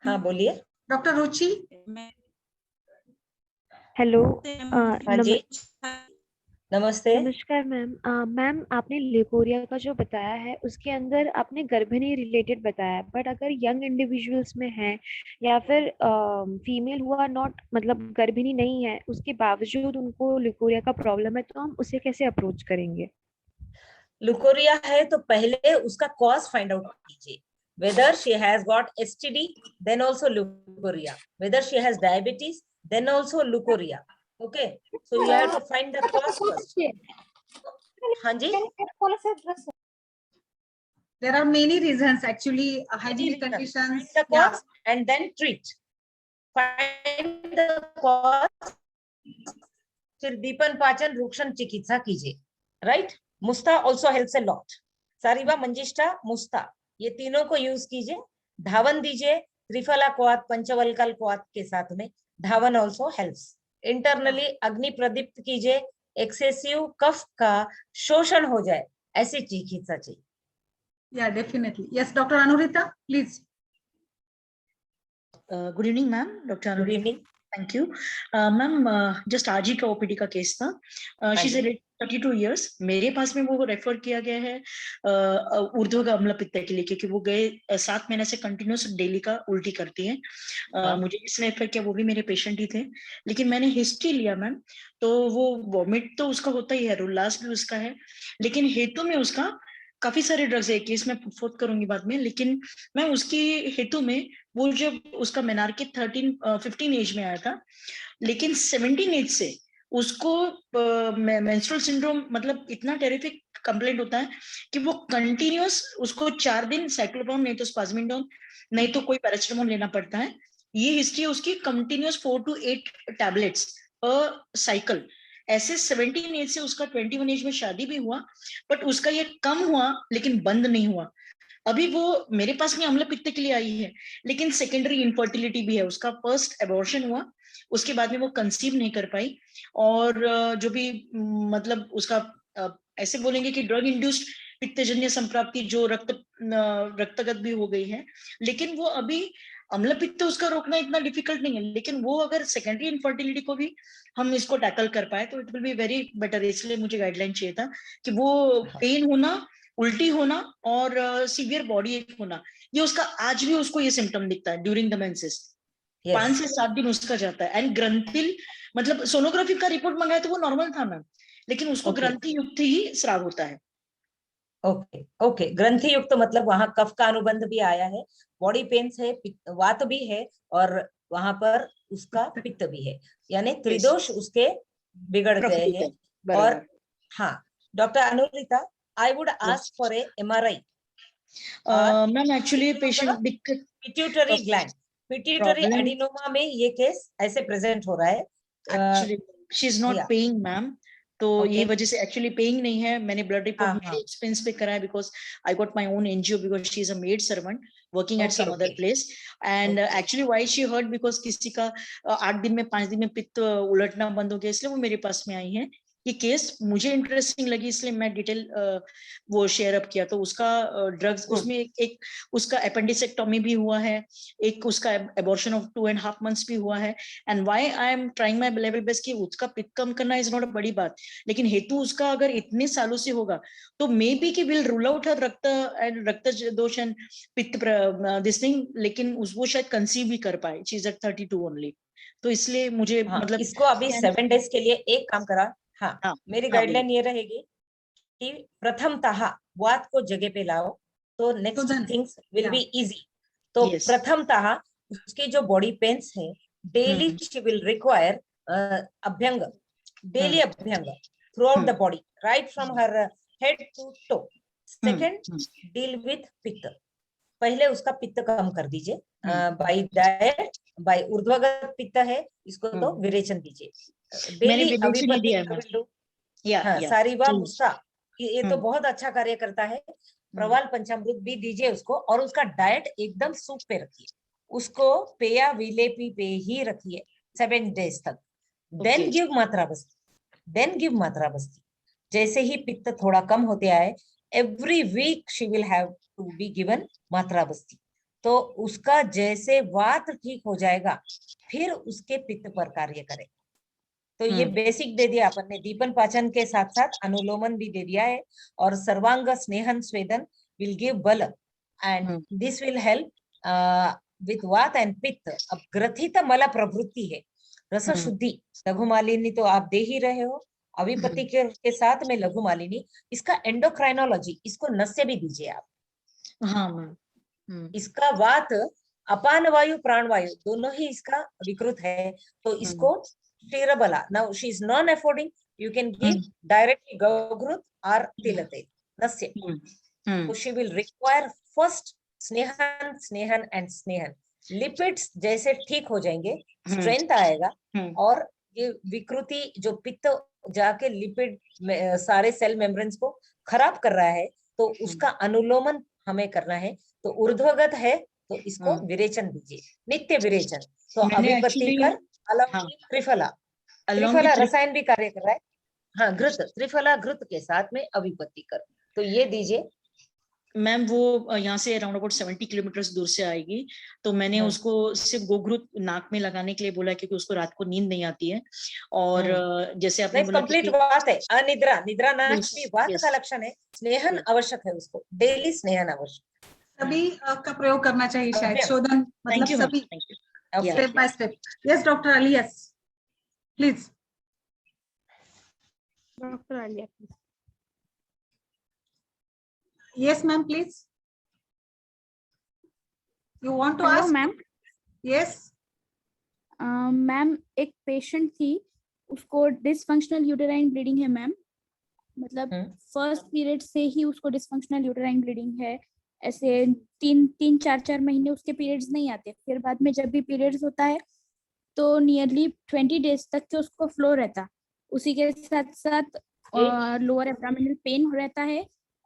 हाँ बोलिए। डॉक्टर रुचि। हेलो। हाँ जी नमस्ते। नमस्कार मैम। मैम आपने leucorrhoea का जो बताया है उसके अंदर आपने गर्भिणी रिलेटेड बताया, बट अगर यंग इंडिविजुअल्स में है या फिर फीमेल हुआ नॉट मतलब गर्भिणी नहीं है उसके बावजूद उनको लिकोरिया का प्रॉब्लम है, तो हम उसे कैसे अप्रोच करेंगे? लुकोरिया है तो पहले उसका कॉज फाइंड आउट कीजिए, whether she has got STD then also leukorrhea, whether she has diabetes then also leukorrhea। Okay, so you have to find the cause first। हाँ जी, there are many reasons actually, hygienic conditions, find the cause and then treat। find the cause, फिर दीपन पाचन रूक्षण चिकित्सा कीजिए, right. मुस्ता also helps a lot। सारिवा मंजिष्ठा मुस्ता ये तीनों को यूज कीजिए। धावन दीजिए त्रिफला क्वाथ पंचवल्कल क्वाथ के साथ में, धावन ऑल्सो हेल्प्स। इंटरनली अग्नि प्रदीप्त कीजिए, एक्सेसिव कफ का शोषण हो जाए ऐसी चिकित्सा चाहिए। Yeah, definitely। Yes, Dr. Anurita, please। Good evening, ma'am. Dr. Good Anurita। evening। Thank you ma'am. Just आज ही का ओपीडी का केस था। She is 32 years। मेरे पास में वो रेफर किया गया है ऊर्ध्व अम्ल पित्त के लिए, क्योंकि वो गए 7 महीने से कंटिन्यूस डेली का उल्टी करती है। मुझे जिसने रेफर किया वो भी मेरे पेशेंट ही थे, लेकिन मैंने हिस्ट्री लिया मैम, तो वो वॉमिट तो उसका होता ही है, रुल्लास भी उसका है, लेकिन हेतु में उसका काफी सारे ड्रग्स है। केस मैं पुट करूंगी बाद में, लेकिन मैं उसकी हेतु में वो जब उसका मेनार्के 15 एज में आया था, लेकिन 17 एज से उसको मेंस्ट्रुअल सिंड्रोम मतलब इतना टेरिफिक कंप्लेंट होता है कि वो कंटिन्यूअस उसको 4 दिन साइक्लोप्रोम नहीं तो स्पाजमिंडोन नहीं तो कोई पैरासिटामोल लेना पड़ता है। ये हिस्ट्री है उसकी, कंटिन्यूअस 4 to 8 टैबलेट्स पर साइकिल। ऐसे 17 एज से उसका 21 एज में शादी भी हुआ, बट उसका ये कम हुआ लेकिन बंद नहीं हुआ। अभी वो मेरे पास में अम्ल पित्त के लिए आई है, लेकिन सेकेंडरी इनफर्टिलिटी भी है। उसका फर्स्ट एबॉर्शन हुआ, उसके बाद में वो कंसीव नहीं कर पाई, और जो भी मतलब उसका ऐसे बोलेंगे कि ड्रग इंड्यूस्ड पित्तजन्य संप्राप्ति जो रक्तगत भी हो गई है, लेकिन वो अभी अम्ल पित्त उसका रोकना इतना डिफिकल्ट नहीं है। लेकिन वो अगर सेकेंडरी इनफर्टिलिटी को भी हम इसको टैकल कर पाए तो it will be very better. इसलिए मुझे गाइडलाइन चाहिए था कि वो पेन होना, उल्टी होना और सीवियर बॉडी एक होना, ये उसका आज भी उसको ये सिम्टम दिखता है ड्यूरिंग द मेंसेस। 5 से 7 दिन उसका जाता है। एंड ग्रंथिल मतलब सोनोग्राफी का रिपोर्ट मंगाया तो वो नॉर्मल था मैम, लेकिन उसको ग्रंथि युक्त ही स्राव होता है। ओके ओके, ग्रंथि युक्त मतलब वहां कफ का अनुबंध भी आया है, बॉडी पेन्स है, वात भी है, और वहां पर उसका पित्त भी है, यानी त्रिदोष उसके बिगड़ गए हैं। और हाँ doctor Anurita, I would ask for a MRI। Ma'am actually patient pituitary gland, pituitary adenoma में ये केस ऐसे प्रेजेंट हो रहा है। Actually she is not paying ma'am, तो ये वजह से एक्चुअली पेइंग नहीं है। मैंने ब्लड रिपोर्ट मेरे एक्सपेंस पे कराया because I got my own NGO because she is a maid servant working at some other place. And actually why she hurt because किसी का 8 दिन में 5 दिन में पित्त उलटना बंद हो गया, इसलिए वो मेरे पास में आई है। ये केस मुझे इंटरेस्टिंग लगी इसलिए मैं डिटेल वो शेयर अप किया। तो उसका ड्रग्स उसमें एक उसका अपेंडिसेक्टोमी भी हुआ है, एक उसका एबॉर्शन ऑफ 2.5 months भी हुआ है। And why I am trying my level best कि उसका पित्त कम करना इज नॉट अ बड़ी बात, लेकिन हेतु उसका अगर इतने सालों से होगा तो मे बी कि विल रूल आउट हर रक्त दोष एंड पित्त दिस थिंग, लेकिन वो शायद कंसीव भी कर पाए। She is at 32 only. तो इसलिए मुझे मतलब इसको अभी 7 days के लिए एक काम करा। हाँ, मेरी गाइडलाइन ये रहेगी कि प्रथमतः वात को जगह पे लाओ तो next things will be easy. तो प्रथमतः उसकी जो बॉडी पेन्स है, daily she will require abhyanga, daily abhyanga throughout the body, right from her head to toe. Second, deal with pitta. पहले उसका पित्त कम कर दीजिए बाय डाइट, बाय ऊर्ध्वगत पित्त है इसको तो विरेचन दीजिए डेली। सारीवा मुस्ता ये तो बहुत अच्छा कार्य करता है। प्रवाल पंचामृत भी दीजिए उसको, और उसका डाइट एकदम सूप पे रखिए, उसको पेया विलेपी पे ही रखिए 7 days तक। देन गिव मात्रा बस्ती, देन गिव मात्रा बस्ती। जैसे ही पित्त थोड़ा कम होते आए, every week she will have to be given matra basti. तो उसका जैसे वात ठीक हो जाएगा फिर उसके पित्त पर कार्य करे। तो ये बेसिक दे दिया अपन ने, दीपन पाचन के साथ साथ अनुलोमन भी दे दिया है, और सर्वांग स्नेहन स्वेदन विल गिव बल and this will help with वात एंड पित्त। अब ग्रथित मल प्रवृत्ति है, रस शुद्धि, लघु मालिनी तो आप दे ही रहे हो, अविपति के साथ में लघु मालिनी। इसका एंडोक्राइनोलॉजी, इसको नस्य भी दीजिए आप। हाँ इसका वात अपान वायु प्राण वायु दोनों ही इसका विकृत है, तो इसको Tirabala. Now she is non-affording. You can give directly Gaughrut or Tilatel. That's it. So she will require first Snehan and Snehan. Lipids जैसे ठीक हो जाएंगे, strength आएगा, और ये विकृति जो पित्त जाके लिपिड सारे सेल मेम्ब्रेन्स को खराब कर रहा है, तो उसका अनुलोमन हमें करना है। तो ऊर्ध्वगत है तो इसको विरेचन दीजिए, नित्य विरेचन। तो अभिपति कर त्रिफला, त्रिफला रसायन भी कार्य कर रहा है। हाँ, घृत, त्रिफला घृत के साथ में अभिपति कर, तो ये दीजिए। मैम वो यहाँ से अराउंड अबाउट 70 किलोमीटर दूर से आएगी, तो मैंने उसको सिर्फ गोघृत नाक में लगाने के लिए बोला क्योंकि उसको रात को नींद नहीं आती है। और जैसे आपने बोला कंप्लीट बात है, अनिद्रा निद्रा नाश भी वात का लक्षण है। स्नेहन आवश्यक है, उसको डेली स्नेहन आवश्यक। सभी का प्रयोग करना चाहिए शायद, शोधन मतलब सभी step by step. Yes doctor alias please. Doctor Alia please. Yes, ma'am, please. You want to ask? Ma'am. Yes. Ma'am एक पेशेंट थी, उसको डिसफंक्शनल यूटेराइन ब्लीडिंग है मैम, मतलब फर्स्ट पीरियड से ही उसको डिसफंक्शनल यूटेराइन ब्लीडिंग है। ऐसे 3-4 महीने उसके पीरियड्स नहीं आते, फिर बाद में जब भी पीरियड्स होता है तो नियरली 20 डेज तक के उसको फ्लो रहता, उसी के साथ साथ लोअर एब्डोमिनल पेन रहता है।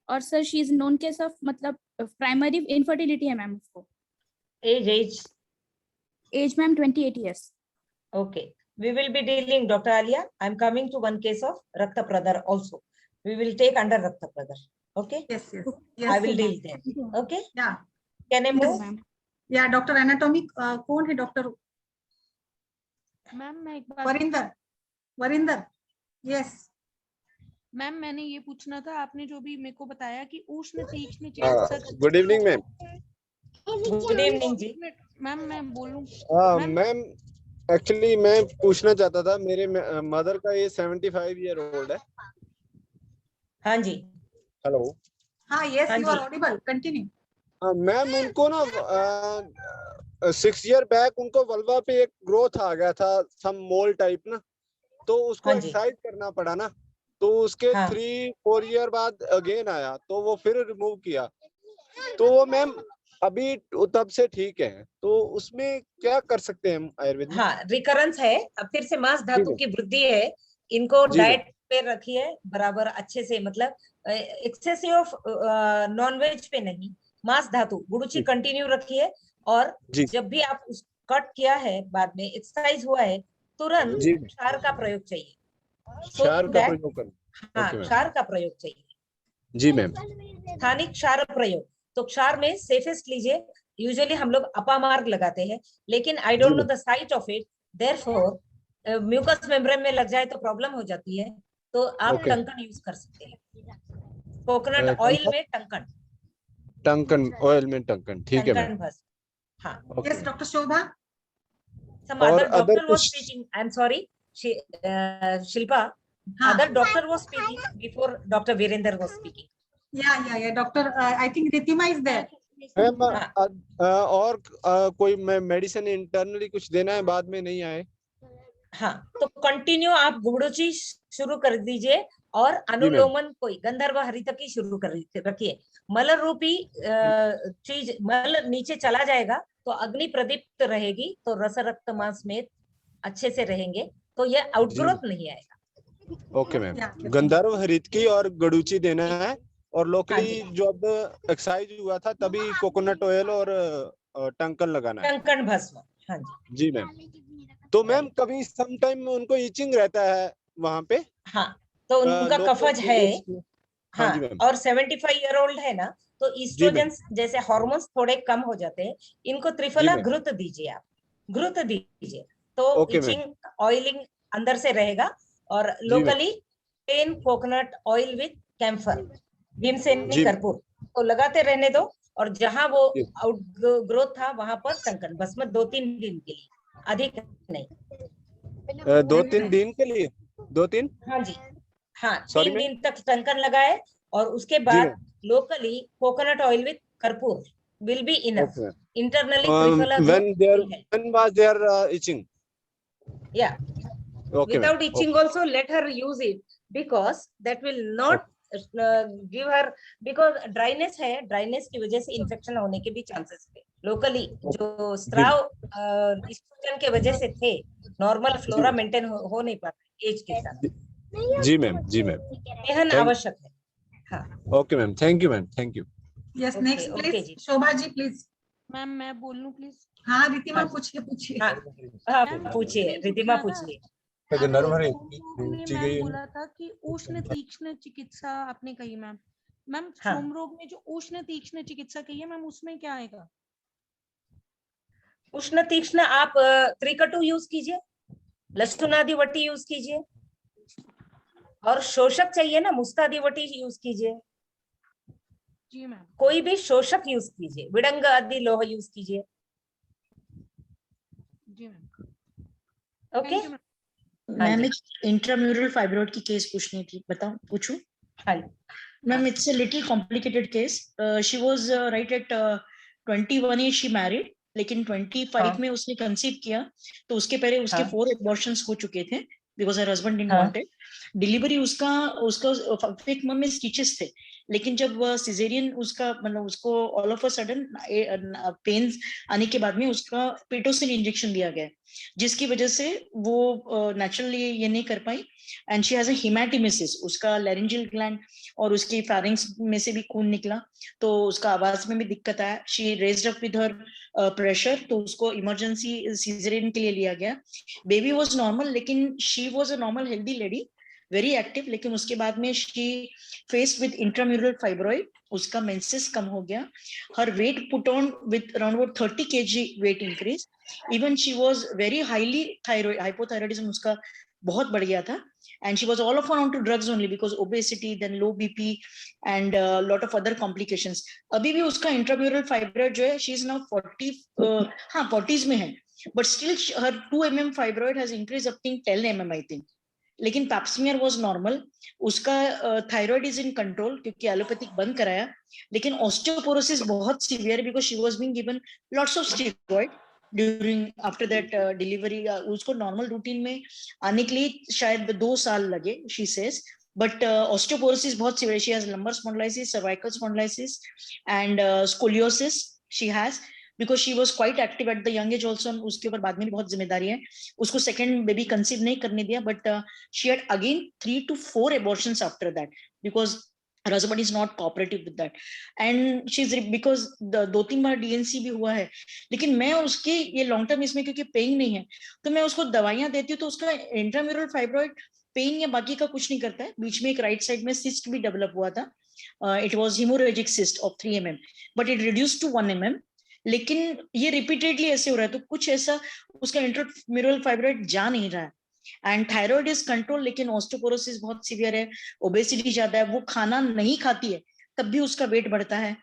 और sir she is known case of मतलब प्राइमरी इनफर्टिलिटी है मैम उसको। Age ma'am 28 years। Okay, we will be dealing, Dr. Alia. I'm coming to one case of Rakta Pradhar also. We will take under Rakta Pradhar. Okay. Yes. I will deal them. Okay. Yeah. Can I move? Yeah, Dr. Anatomy कौन है doctor? Ma'am मैं एक बार Varinder. Yes. Ma'am मैंने ये पूछना था, आपने जो भी मेरे को बताया कि उष्ण तीक्ष्ण चिकित्सा। Good evening ma'am. Good evening जी। मैम मैं बोलूं? मैम एक्चुअली मैं पूछना चाहता था, मेरे मदर का ये 75 ईयर ओल्ड है। हाँ जी। हेलो। हाँ yes, you are audible, continue. Ma'am उनको ना 6 ईयर बैक उनको वल्वा पे एक ग्रोथ आ गया था, सम मोल टाइप ना, तो उसको एक्सरसाइज करना पड़ा ना, तो उसके 3-4 ईयर बाद अगेन आया, तो वो फिर रिमूव किया, तो वो मैम अभी तब से ठीक है, तो उसमें क्या कर सकते हैं हम आयुर्वेद में? हाँ, रिकरेंस है, अब फिर से मांस धातु की वृद्धि है, इनको डाइट पे रखिए बराबर अच्छे से, मतलब एक्सेसिव ऑफ नॉनवेज पे नहीं, मांस धातु गुरुचि कंटिन्यू रखिए। और जब भी आप कट किया है बाद में एक्सरसाइज हुआ है, तुरंत क्षार का प्रयोग चाहिए। क्षार का प्रयोग करना। हाँ, क्षार का प्रयोग चाहिए जी मैम। स्थानिक क्षार प्रयोग, तो क्षार में सेफेस्ट लीजिए। यूजुअली हम लोग अपामार्ग लगाते हैं, लेकिन I don't know the site of it, therefore mucous membrane में लग जाए तो प्रॉब्लम हो जाती है, तो आप टंकन यूज कर सकते हैं। कोकोनट ऑयल में टंकन ऑयल में टंकन, ठीक है मैम। हाँ। Yes doctor Shobha. Some other doctor was speaking, I am sorry Shilpa, other doctor was speaking before Dr. Virender was speaking. Yeah, doctor, I think Ritima is there. और कोई मेडिसिन इंटरनली कुछ देना है, बाद में नहीं आए? हाँ, तो कंटिन्यू आप गुड़ोची शुरू कर दीजिए और अनुलोमन कोई गंधर्व हरितकी शुरू कर रखिए। मल रूपी चीज मल नीचे चला जाएगा तो अग्नि प्रदीप्त रहेगी, तो रस रक्त मांस में अच्छे से रहेंगे, तो ये आउटग्रोथ नहीं आएगा। ओके मैम, गंधर्व हरितकी और गड़ूची देना है, और लोकली जो अब एक्सरसाइज हुआ था तभी कोकोनट ऑयल और टंकन लगाना है, टंकन भस्म। हाँ जी मैम। तो मैम कभी सम टाइम उनको इचिंग रहता है वहाँ पे? हाँ, तो उनका कफज है। हाँ, और 75 ईयर ओल्ड है ना, तो ईस्ट्रोजन जैसे हार्मोन्स थोड़े कम हो जाते हैं, इनको त्रिफला घृत दीजिए, आप घृत दीजिए, तो इचिंग ऑयलिंग अंदर से रहेगा। और locally plain coconut oil with camphor, भीमसेनी कर्पूर को लगाते रहने दो, और जहां वो आउट ग्रोथ था वहां पर टंकन भस्म 2-3 दिन के लिए, अधिक नहीं। 2-3 दिन के लिए? 2-3? हाँ जी, हाँ, 3 दिन तक टंकन लगाए, और उसके बाद लोकली कोकोनट ऑयल विद कर्पूर will be enough. Internally when was their itching? Yeah. Okay, without itching also let her use it, because that will not give her, because dryness है, dryness की वजह से infection होने के भी chances है। Locally जो स्त्राव estrogen के वजह से थे, normal flora maintain हो नहीं पाता एज के साथ। जी मैम, जी मैम, यह आवश्यक है। हाँ, okay ma'am, thank you ma'am, thank you. Yes, next please Shobha ji please. Ma'am मैं बोलूं प्लीज? हाँ रितिमा पूछिए। हाँ पूछिए, रितिमा पूछिए। बोला था कि उष्ण तीक्ष्ण चिकित्सा आपने कही मैम, मैम सोम रोग में जो उष्ण तीक्ष्ण चिकित्सा कही है मैम, उसमें क्या आएगा? उष्ण तीक्ष्ण आप त्रिकटु यूज कीजिए, लहसुनादि वटी यूज कीजिए, और शोषक चाहिए ना, मुस्तादी वटी यूज कीजिए। जी मैम। कोई भी शोषक यूज कीजिए, विडंग आदि लोह यूज कीजिए। जी ma'am. Okay ma'am, intramural fibroid की केस पूछनी थी, बताओ पूछूं? हाँ ma'am, it's a little complicated case. She was right at 21 age she married, लेकिन 25 में उसने कंसीव किया, तो उसके पहले उसके 4 एबॉर्शंस हो चुके थे because her husband didn't want it. Delivery उसका 5th मंथ में स्टिचेस थे, लेकिन जब सिजेरियन उसका मतलब उसको all of a sudden pains आने के बाद में उसका पिटोसिन इंजेक्शन दिया गया, जिसकी वजह से वो नेचुरली ये नहीं कर पाई, एंड शी हैज अ हेमाटिमेसिस। उसका लैरिंजियल ग्लैंड और उसकी फेरिंग्स में से भी खून निकला, तो उसका आवाज में भी दिक्कत आया। She raised up with her pressure, तो उसको इमरजेंसी सीजरियन के लिए लिया गया। बेबी वाज नॉर्मल, लेकिन she was a normal healthy lady, very active, लेकिन उसके बाद में she faced with intramural fibroid. उसका मेंसेस कम हो गया, her weight put on with around 30 kg weight increase, even she was very highly thyroid, hypothyroidism उसका बहुत बढ़ गया था, and she was all of on to drugs only because obesity, then low BP and lot of other complications. अभी भी उसका intramural fibroid जो है, she is now 40s में है, but still her 2 mm fibroid has increased up to 10 mm I think. लेकिन pap smear was normal, उसका thyroid is in control क्योंकि एलोपैथिक बंद कराया, लेकिन ऑस्टियोपोरोसिस बहुत severe because she was being given lots of steroid during after that delivery. उसको normal routine में आने के लिए शायद 2 साल लगे, शी सेज, बट ऑस्टियोपोरोसिस बहुत severe. She has lumbar spondylosis, cervical spondylosis and scoliosis she has, because she was quite active at the young age also. उसके ऊपर बाद में भी बहुत जिम्मेदारी है, उसको सेकंड बेबी कंसीव नहीं करने दिया, but she had again 3 to 4 abortions after that because her husband is not cooperative with that, and she's because the 2-3 बार डीएनसी भी हुआ है, लेकिन मैं उसके ये लॉन्ग टर्म इसमें क्योंकि पेन नहीं है तो मैं उसको दवाइयां देती हूँ, तो उसका इंट्राम्यूरल फाइब्रॉइड पेन या बाकी का कुछ नहीं करता है। बीच में एक राइट साइड में सिस्ट भी डेवलप हुआ था, it was haemorrhagic cyst of 3 mm, but it reduce to 1 mm, लेकिन ये रिपीटेडली ऐसे हो रहा है, तो कुछ ऐसा उसका इंट्राम्यूरल फाइब्रॉइड जा नहीं रहा है, एंड थायराइड इज कंट्रोल, लेकिन ऑस्टियोपोरोसिस बहुत सीवियर है, ओबेसिटी ज्यादा है, वो खाना नहीं खाती है तब भी उसका वेट बढ़ता है,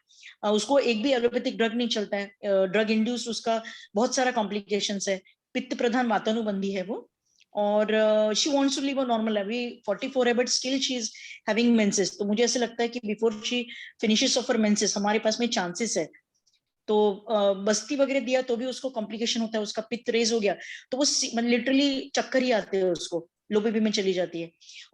उसको एक भी एलोपैथिक ड्रग नहीं चलता है, ड्रग इंड्यूस्ड उसका बहुत सारा कॉम्प्लिकेशंस है, पित्त प्रधान वातानुबंधी है वो, और she wants to live a normal life. अभी 44 है but still she is having menses, तो मुझे ऐसे लगता है कि before she finishes off her menses हमारे पास में चांसेस है। तो बस्ती वगैरह दिया तो भी उसको कॉम्प्लिकेशन होता है, उसका पित्त रेज हो गया तो वो लिटरली चक्कर ही आते हैं, उसको लो बीपी में चली जाती है।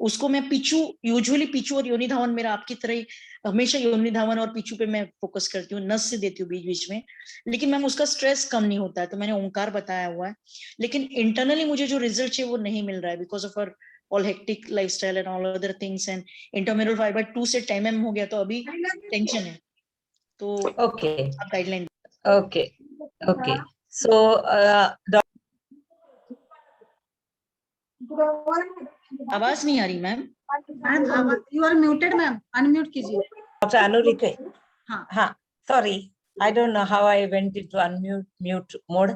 उसको मैं पीछू, यूजुअली पीछू और योनि धावन, मेरा आपकी तरह ही हमेशा योनि धावन और पीछू पे मैं फोकस करती हूँ, नस से देती हूँ बीच बीच में, लेकिन मैम उसका स्ट्रेस कम नहीं होता है, तो मैंने ओंकार बताया हुआ है, लेकिन इंटरनली मुझे जो रिजल्ट है वो नहीं मिल रहा है because of her all hectic lifestyle and all other things, and intramural fibroid 2 से 10 mm हो गया, तो अभी टेंशन है, तो ओके आप गाइडलाइन। ओके ओके सो आवाज नहीं आ रही ma'am. Ma'am you are muted ma'am, unmute कीजिए। डॉक्टर अनुरिते, हाँ हाँ sorry, I don't know how I went into unmute mode.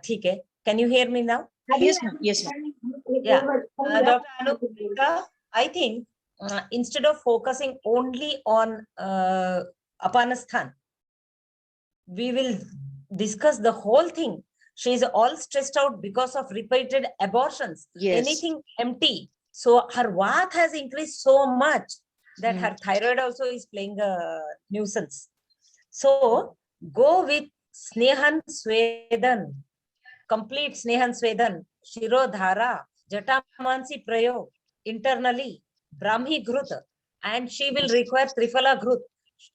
ठीक है, can you hear me now? Yes ma'am, yes ma'am. Yeah, Dr. Anupita, I think instead of focusing only on Apanasthan, we will discuss the whole thing. She is all stressed out because of repeated abortions. Yes. Anything empty. So her Vata has increased so much that her thyroid also is playing a nuisance. So go with Snehan Swedan, complete Snehan Swedan, Shirodhara, Jatamansi Prayog, internally, Brahmi Grut, and she will require Triphala Grut.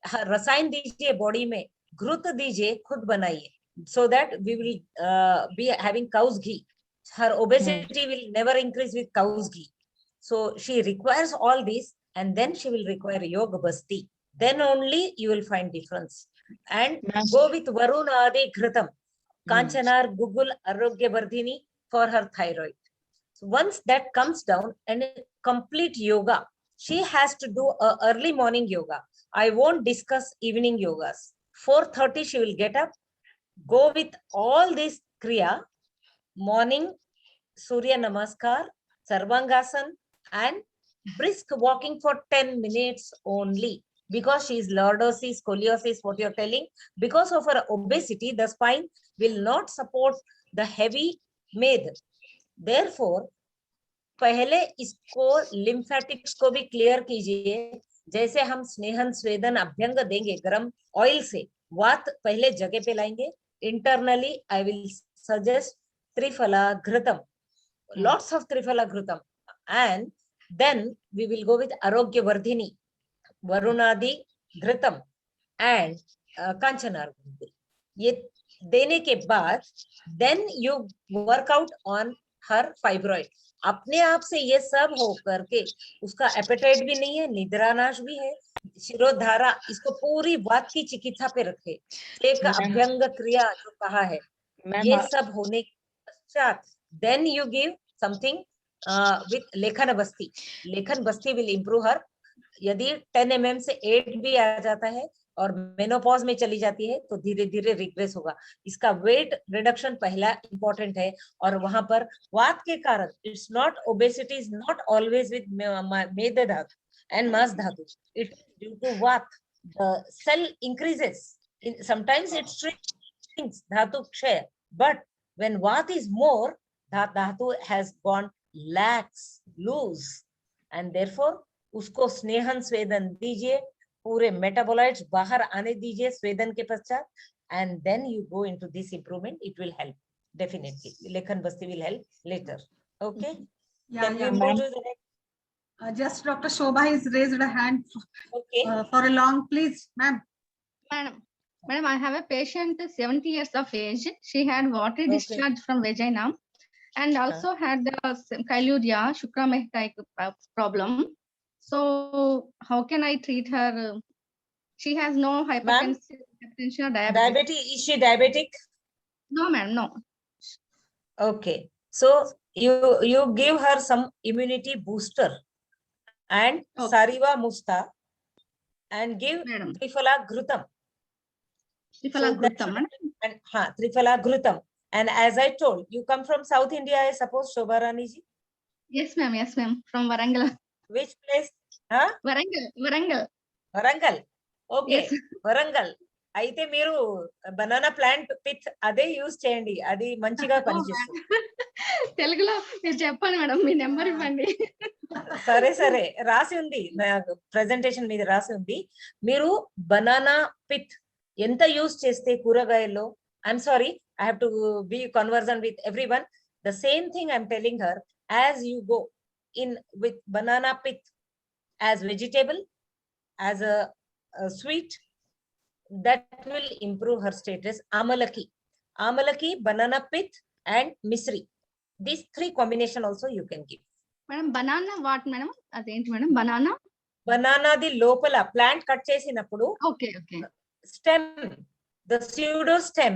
रसायन दीजिए body में, घृत दीजिए, खुद बनाइए, so that we will be having cow's ghee. Her obesity will never increase with cow's ghee. So she requires all this, and then she will require yoga basti. Then only you will find difference. And go with Varun Adi Ghritam, Kanchanar, Google, Arogya Vardhini for her thyroid. So once that comes down and complete yoga, she has to do a early morning yoga. I won't discuss evening yogas. 4:30 she will get up, go with all this kriya, morning Surya Namaskar, Sarvangasana, and brisk walking for 10 minutes only. Because she is lordosis, scoliosis, what you're telling, because of her obesity, the spine will not support the heavy med. Therefore, पहले इसको lymphatics को भी clear कीजिए. जैसे हम स्नेहन स्वेदन अभ्यंग देंगे गरम oil से, वात पहले जगह पे लाएंगे. Internally I will suggest triphala ghritam, lots of triphala ghrutam, and then we will go with arogya vardhini, varunadi घृतम and kanchana. ये देने के बाद then you work out on her fibroid. अपने आप से ये सब हो करके उसका एपेटाइट भी नहीं है, निद्रानाश भी है, शिरोधारा, इसको पूरी वात की चिकित्सा पे रखे. एक अभ्यंग क्रिया जो कहा है, ये सब होने के पश्चात then you give something with lekhan basti. Lekhan basti will improve her. यदि 10 mm से 8 भी आ जाता है और मेनोपॉज में चली जाती है तो धीरे धीरे रिग्रेस होगा. इसका वेट रिडक्शन पहला इंपॉर्टेंट है. और वहां पर वात के कारण, it's not, obesity is not always with meda dhatu and mamsa dhatu. It due to vata, the cell increases, sometimes it shrinks, dhatu kshaya. But when vata is more, dhatu has gone lax, loose, and therefore उसको स्नेहन स्वेदन दीजिए, पूरे मेटाबोलाइट्स बाहर आने दीजिए स्वेदन के पश्चात, and then you go into this improvement. It will help definitely. Lekhan basti will help later. Okay. Yeah, yeah, ma'am. Just Dr. Shobha has raised a hand. Okay. For a long, please, ma'am. Madam, I have a patient 70 years of age. She had watery discharge from vagina and also had chyluria, Shukra-Mehta problem. So how can I treat her? She has no hypertension or diabetes. Is she diabetic? No, ma'am, no. Okay. So you give her some immunity booster and Sariva Musta and give Triphala Ghrutam. Triphala Ghrutam. And Triphala Ghrutam. And as I told, you come from South India, I suppose, Shobha Rani ji? Yes, ma'am. Yes, ma'am. From Warangal. Which place? Huh? Warangal. Warangal. Okay. Yes. Warangal. అయితే మీరు banana plant pith అదే use చేయండి, అది మంచిగా పనిచేస్తుంది. తెలుగులో మీరు చెప్పండి మేడం, మీ నెంబర్ ఇవ్వండి. సరే సరే, రాసి ఉంది, ప్రెజెంటేషన్ మీద రాసి ఉంది. మీరు బనానా పిత్ ఎంత యూజ్ చేస్తే కూరగాయల్లో, I'm sorry, I have to be conversant with everyone. The same thing I'm telling her, as you go in with banana pith as vegetable, as a sweet, that will improve her status. Amalaki, banana pith and misri. These three combination also you can give. Madam, banana what madam? Adenti madam, banana? Banana di lopala plant cut chesinappudu. Okay. Stem, the pseudo stem,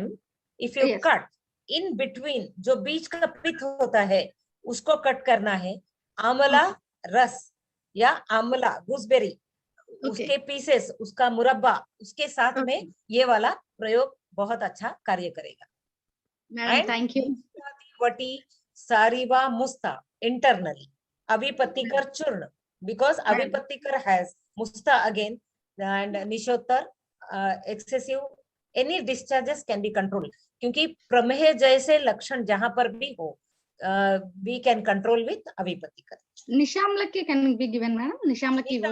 if you cut in between, जो बीच का पित होता है उसको cut करना है. आमला रस या आमला गूसबेरी, उसके पीसेस, उसका मुरब्बा, उसके साथ में ये वाला प्रयोग बहुत अच्छा कार्य करेगा. Madam, thank you. वटी सारीवा मुस्ता internally. Avipattikar churn, because Avipattikar has musta again, and Nishottar, excessive, any discharges can be controlled. क्योंकि प्रमेह जैसे लक्षण जहां पर भी हो, we can control with Avipattikar. Nishamlaki can be given, madam. Nishamlaki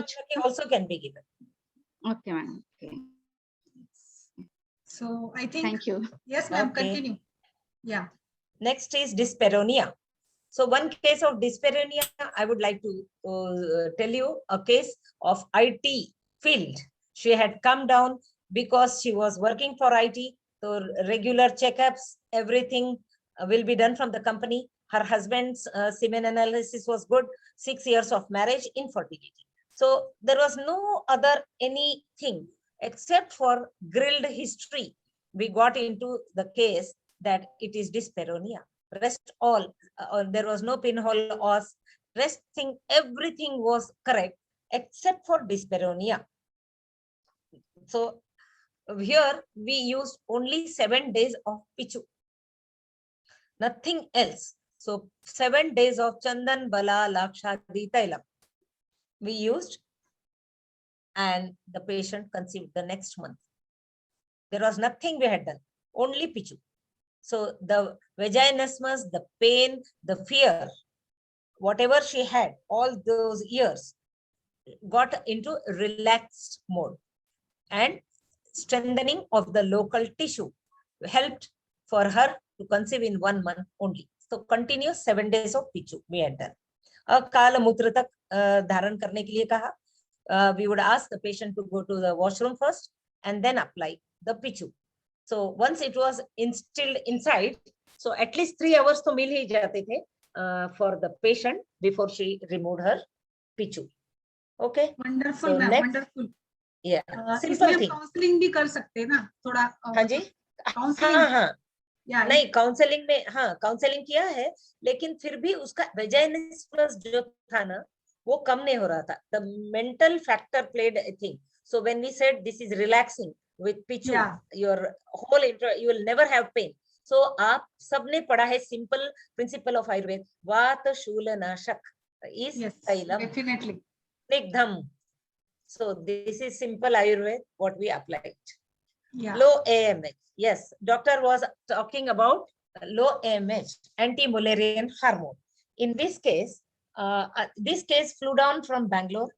also can be given. Okay, madam. Okay. So I think. Thank you. Yes, ma'am. Continue. Yeah. Next is dyspareunia. So one case of dyspareunia, I would like to tell you a case of IT field. She had come down because she was working for IT. So regular checkups, everything will be done from the company. Her husband's semen analysis was good. 6 years of marriage, infertility. So there was no other anything except for grilled history. We got into the case that it is dyspareunia. Rest all, there was no pinhole or rest thing, everything was correct except for dyspareunia. So here we used only 7 days of pichu, nothing else. So 7 days of Chandan Bala Lakshadi Tailam we used, and the patient conceived the next month. There was nothing we had done, only pichu. So the vaginismus, the pain, the fear, whatever she had all those years got into relaxed mode, and strengthening of the local tissue helped for her to conceive in 1 month only. So continuous 7 days of pichu we had done. काल मूत्र तक धारण करने के लिए कहा. We would ask the patient to go to the washroom first and then apply the pichu. So once it was instilled inside, so at least 3 hours तो मिल ही जाते थे for the patient before she removed her pichu. Okay. Wonderful, So ma'am. next, Wonderful. yeah, simple इसमें thing. Counselling भी कर सकते हैं ना थोड़ा. हाँ जी. हाँ. नहीं काउंसलिंग में, हाँ काउंसलिंग किया है, लेकिन फिर भी उसका वेजाइनिस्मस जो था ना वो कम नहीं हो रहा था. The mental factor played a thing. So when we said this is relaxing with pichu, your whole you will never have pain. So आप सबने पढ़ा है simple principle of Ayurveda, वात शूल नाशक is तैलम. Definitely. Snigdham. So this is simple Ayurveda what we applied. Yeah. Low AMH. Yes, doctor was talking about low AMH, anti-Mullerian hormone. In this case flew down from Bangalore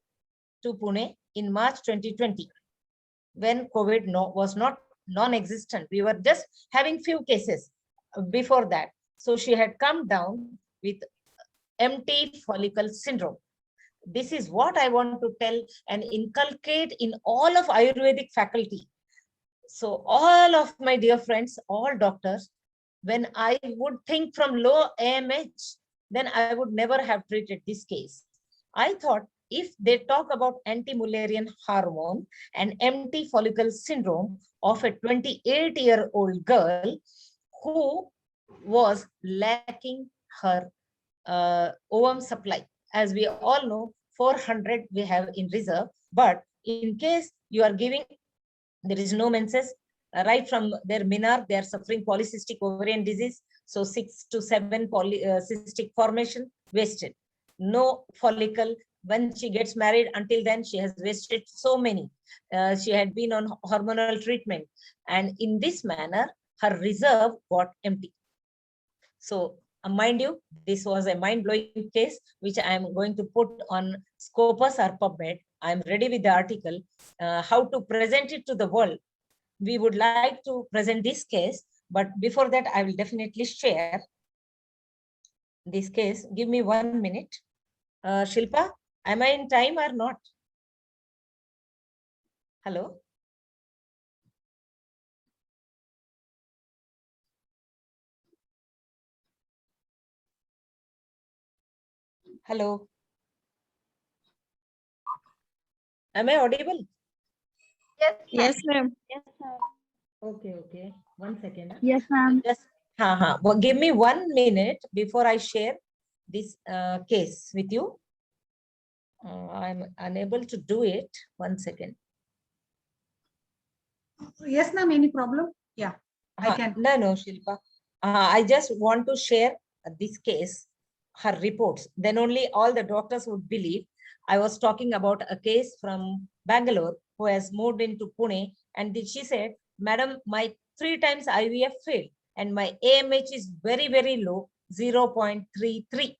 to Pune in March 2020, when COVID was not non-existent. We were just having few cases before that. So she had come down with empty follicle syndrome. This is what I want to tell and inculcate in all of Ayurvedic faculty. So all of my dear friends, all doctors, when I would think from low AMH, then I would never have treated this case. I thought if they talk about anti-Mullerian hormone and empty follicle syndrome of a 28-year-old girl who was lacking her ovum supply. As we all know, 400 we have in reserve, but in case you are giving, there is no menses, right from their menarche, they are suffering polycystic ovarian disease. So 6 to 7 cystic formation, wasted. No follicle. When she gets married, until then she has wasted so many. She had been on hormonal treatment, and in this manner, her reserve got empty. So mind you, this was a mind-blowing case, which I am going to put on Scopus or PubMed. I am ready with the article, how to present it to the world. We would like to present this case, but before that, I will definitely share this case. Give me 1 minute. Shilpa, am I in time or not? Hello? Hello? Am I audible? Yes, ma'am. Yes, sir. Okay. 1 second. Yes, ma'am. Just well, give me 1 minute before I share this case with you. I'm unable to do it. 1 second. Yes, ma'am. Any problem? Yeah, I can. No, Shilpa. I just want to share this case, her reports. Then only all the doctors would believe. I was talking about a case from Bangalore who has moved into Pune, and she said, Madam, my 3 times IVF failed and my AMH is very, very low, 0.33.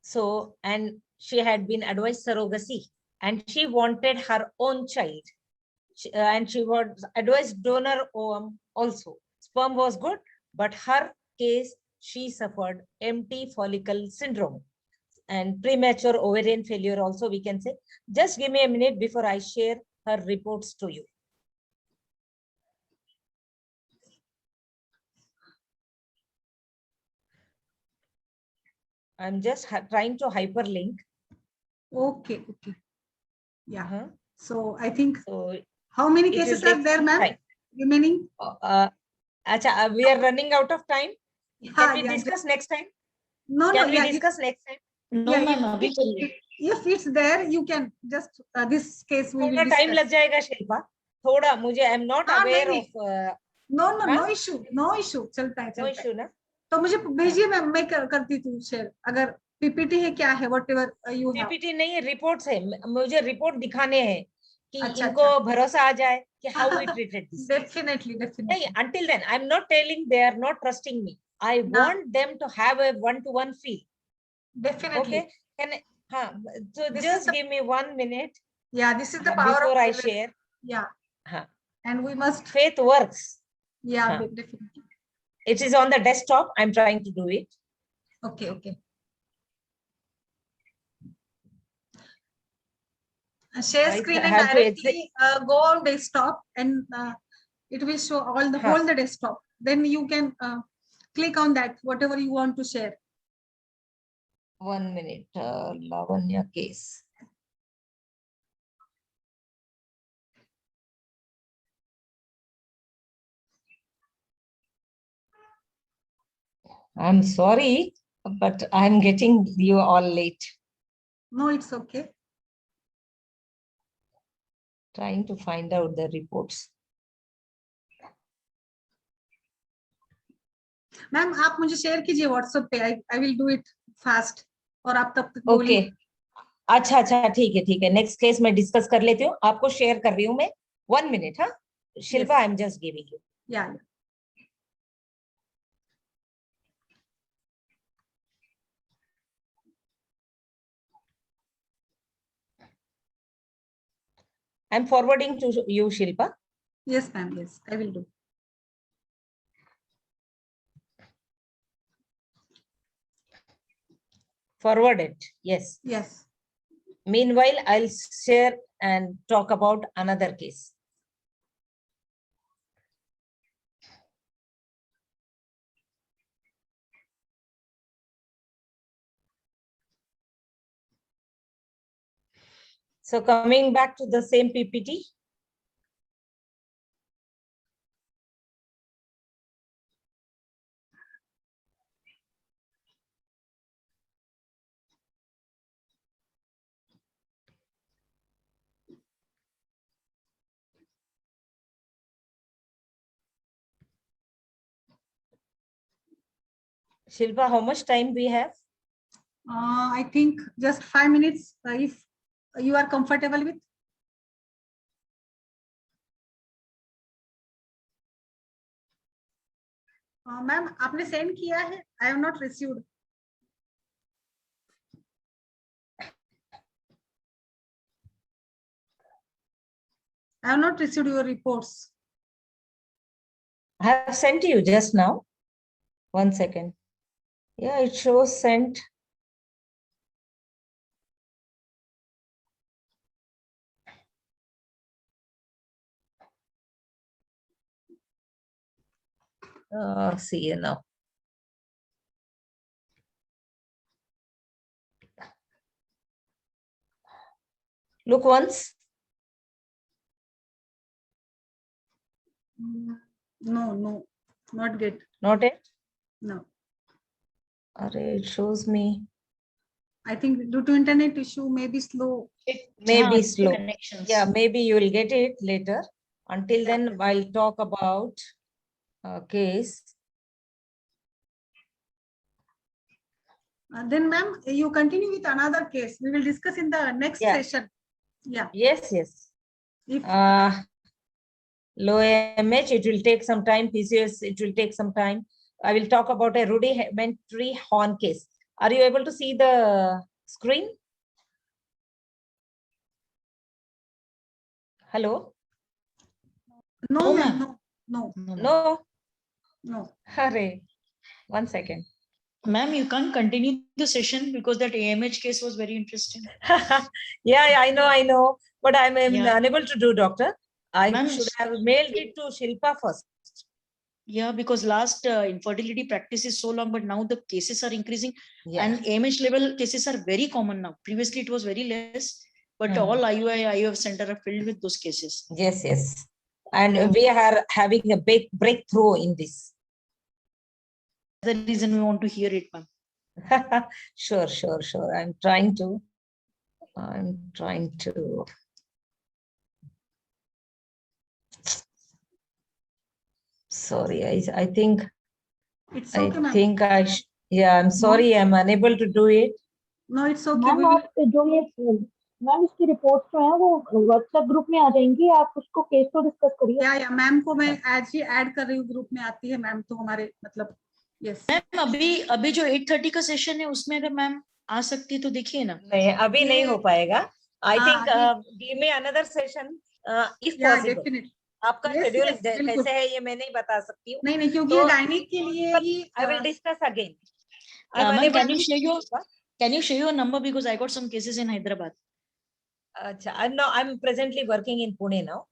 So, and she had been advised surrogacy and she wanted her own child. And she was advised donor ovum also. Sperm was good, but her case, she suffered empty follicle syndrome and premature ovarian failure also, we can say. Just give me a minute before I share her reports to you. I'm just trying to hyperlink. Okay. Yeah. So I think, how many cases will are there, ma'am? Remaining? We are running out of time. Can we discuss next time? No, Can we discuss next time? No, ma'am. if it's there, you can just this case we will थोड़ा time लग discuss. जाएगा शिल्पा, थोड़ा मुझे I am not हाँ, aware नहीं, of. no issue, no issue, चलता है, No चलता है. issue ना. तो मुझे भेजिए, मैं करती थी शेयर. अगर पीपीटी है क्या है, whatever you have. पीपीटी नहीं है, रिपोर्ट्स है. मुझे रिपोर्ट दिखाने हैं कि अच्छा, इनको अच्छा. भरोसा आ जाए कि how we treated this. Definitely. नहीं, until then I am not telling they are not trusting me. I want them to have a one-to-one feel. Definitely. Okay. Can I, so This just is the- give me 1 minute. Yeah, this is the power before of I faith. share. Yeah. हाँ. And we must. Faith works. Yeah, हाँ. definitely. It is on the desktop. I'm trying to do it. Okay. Share screen and directly go on desktop, and it will show all the whole the desktop. Then you can click on that whatever you want to share. 1 minute. Lavanya case. I'm sorry, but I'm getting you all late. No, it's okay. Trying to find out the reports. Ma'am आप मुझे share कीजिए WhatsApp पे. I will do it fast. और आप तब तक okay. अच्छा ठीक है. नेक्स्ट केस मैं डिस्कस कर लेती हूँ, आपको शेयर कर रही हूँ मैं. 1 minute. हाँ Shilpa, I am just giving you. Yeah. I'm forwarding to you, Shilpa. Yes, ma'am. Yes, I will do. Forward it. Yes. Yes. Meanwhile, I'll share and talk about another case. So coming back to the same PPT. Shilpa, how much time we have? I think just 5 minutes, if you are comfortable with. Ma'am, आपने send किया है? I have not received. I have not received your reports. I have sent you just now. 1 second. Yeah, it shows sent. See you now. Look once. No, not get. Not it? No. It shows me. I think due to internet issue, maybe slow. It may be slow. Connections. Yeah, maybe you will get it later. Until then, I'll talk about a case. Then, ma'am, you continue with another case. We will discuss in the next session. Yeah. Yes. If low AMH, it will take some time. PCOS, it will take some time. I will talk about a rudimentary horn case. Are you able to see the screen? Hello? No, ma'am. No. Hurry. 1 second. Ma'am, you can't continue the session because that AMH case was very interesting. Yeah, I know. But I'm unable to do, doctor. I should have mailed it to Shilpa first. Yeah, because last infertility practice is so long, but now the cases are increasing and AMH level cases are very common now. Previously, it was very less, but all IUI, IUF center are filled with those cases. Yes. And we are having a big breakthrough in this. That's the reason we want to hear it, ma'am. Sure. I'm trying to. I'm trying to. Sorry, I think. It's okay, I ma'am. think yeah, I'm sorry, I'm unable to do it. No, it's okay. Ma'am आप जो ये ma'am इसकी report जो है वो WhatsApp group में आ जाएंगी, आप उसको केस तो डिस्कस करिए। या मैम को मैं आज ही ऐड कर रही हूँ, ग्रुप में आती है मैम तो हमारे मतलब। यस मैम अभी जो 8:30 का सेशन है उसमें अगर मैम आ सकती है तो देखिए ना। नहीं, अभी नहीं हो पाएगा। I think give me another session if possible. आपका शेड्यूल कैसे है ये मैं नहीं बता सकती हूँ। नहीं क्योंकि तो गायनिक के लिए ही I will discuss again. Ma'am, can you share your number because I got some cases in Hyderabad. अच्छा, I'm presently working in Pune now.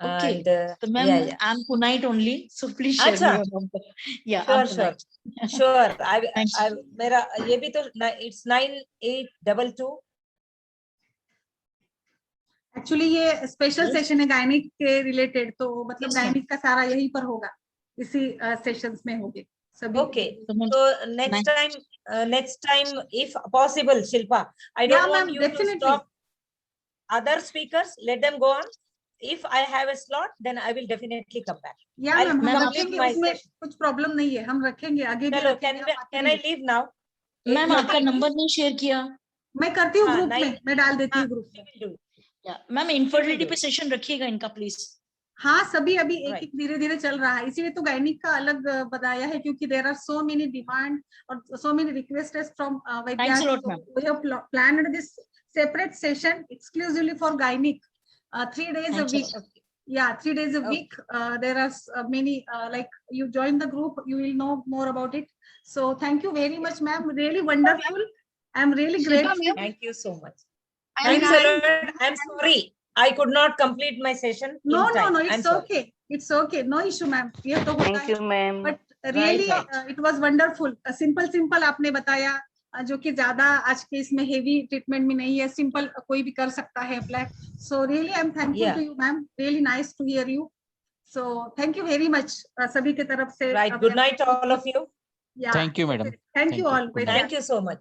Okay. And, so ma'am, I'm Punite only, so please share me your number. Yeah, sure. I मेरा ये भी तो it's 9822. Actually ये special session है gynaec के related, तो मतलब गायनिक का सारा यहीं पर होगा, इसी सेशंस में होंगे सभी। Okay, so next time if possible, Shilpa, I don't want you to stop other speakers, let them go on. If I have a slot, then I will definitely come back. Yeah, ma'am, हम रखेंगे, उसमें कुछ problem नहीं है, हम रखेंगे आगे भी। Can I leave now? Ma'am आपका नंबर नहीं शेयर किया। मैं करती हूँ ग्रुप में, मैं डाल देती हूँ ग्रुप में। मैम इनफर्टिलिटी पे सेशन रखिएगा इनका प्लीज। हाँ, सभी अभी एक धीरे धीरे चल रहा है, इसीलिए तो गायनिक का अलग बताया है, क्योंकि there are so many demand और so many requests from vaidya. We have planned this separate session exclusively for gynec, 3 days a week. Yeah, 3 days a week. There are many like you join the group, you will know more about it. So thank you very much, ma'am. Really wonderful. I'm really grateful. Thank you so much. Thanks a lot. I'm sorry I could not complete my session. No, it's okay. It's okay. No issue, ma'am. ये तो होता है. Thank you, ma'am. But really, it was wonderful. Simple आपने बताया, जो कि ज्यादा आज के इसमें हेवी ट्रीटमेंट में नहीं है, सिंपल कोई भी कर सकता है apply. So really I am thankful to you ma'am, really nice to hear you. So thank you very much सभी की तरफ से। Right, good night all of you. Thank you madam, thank you all, thank you so much.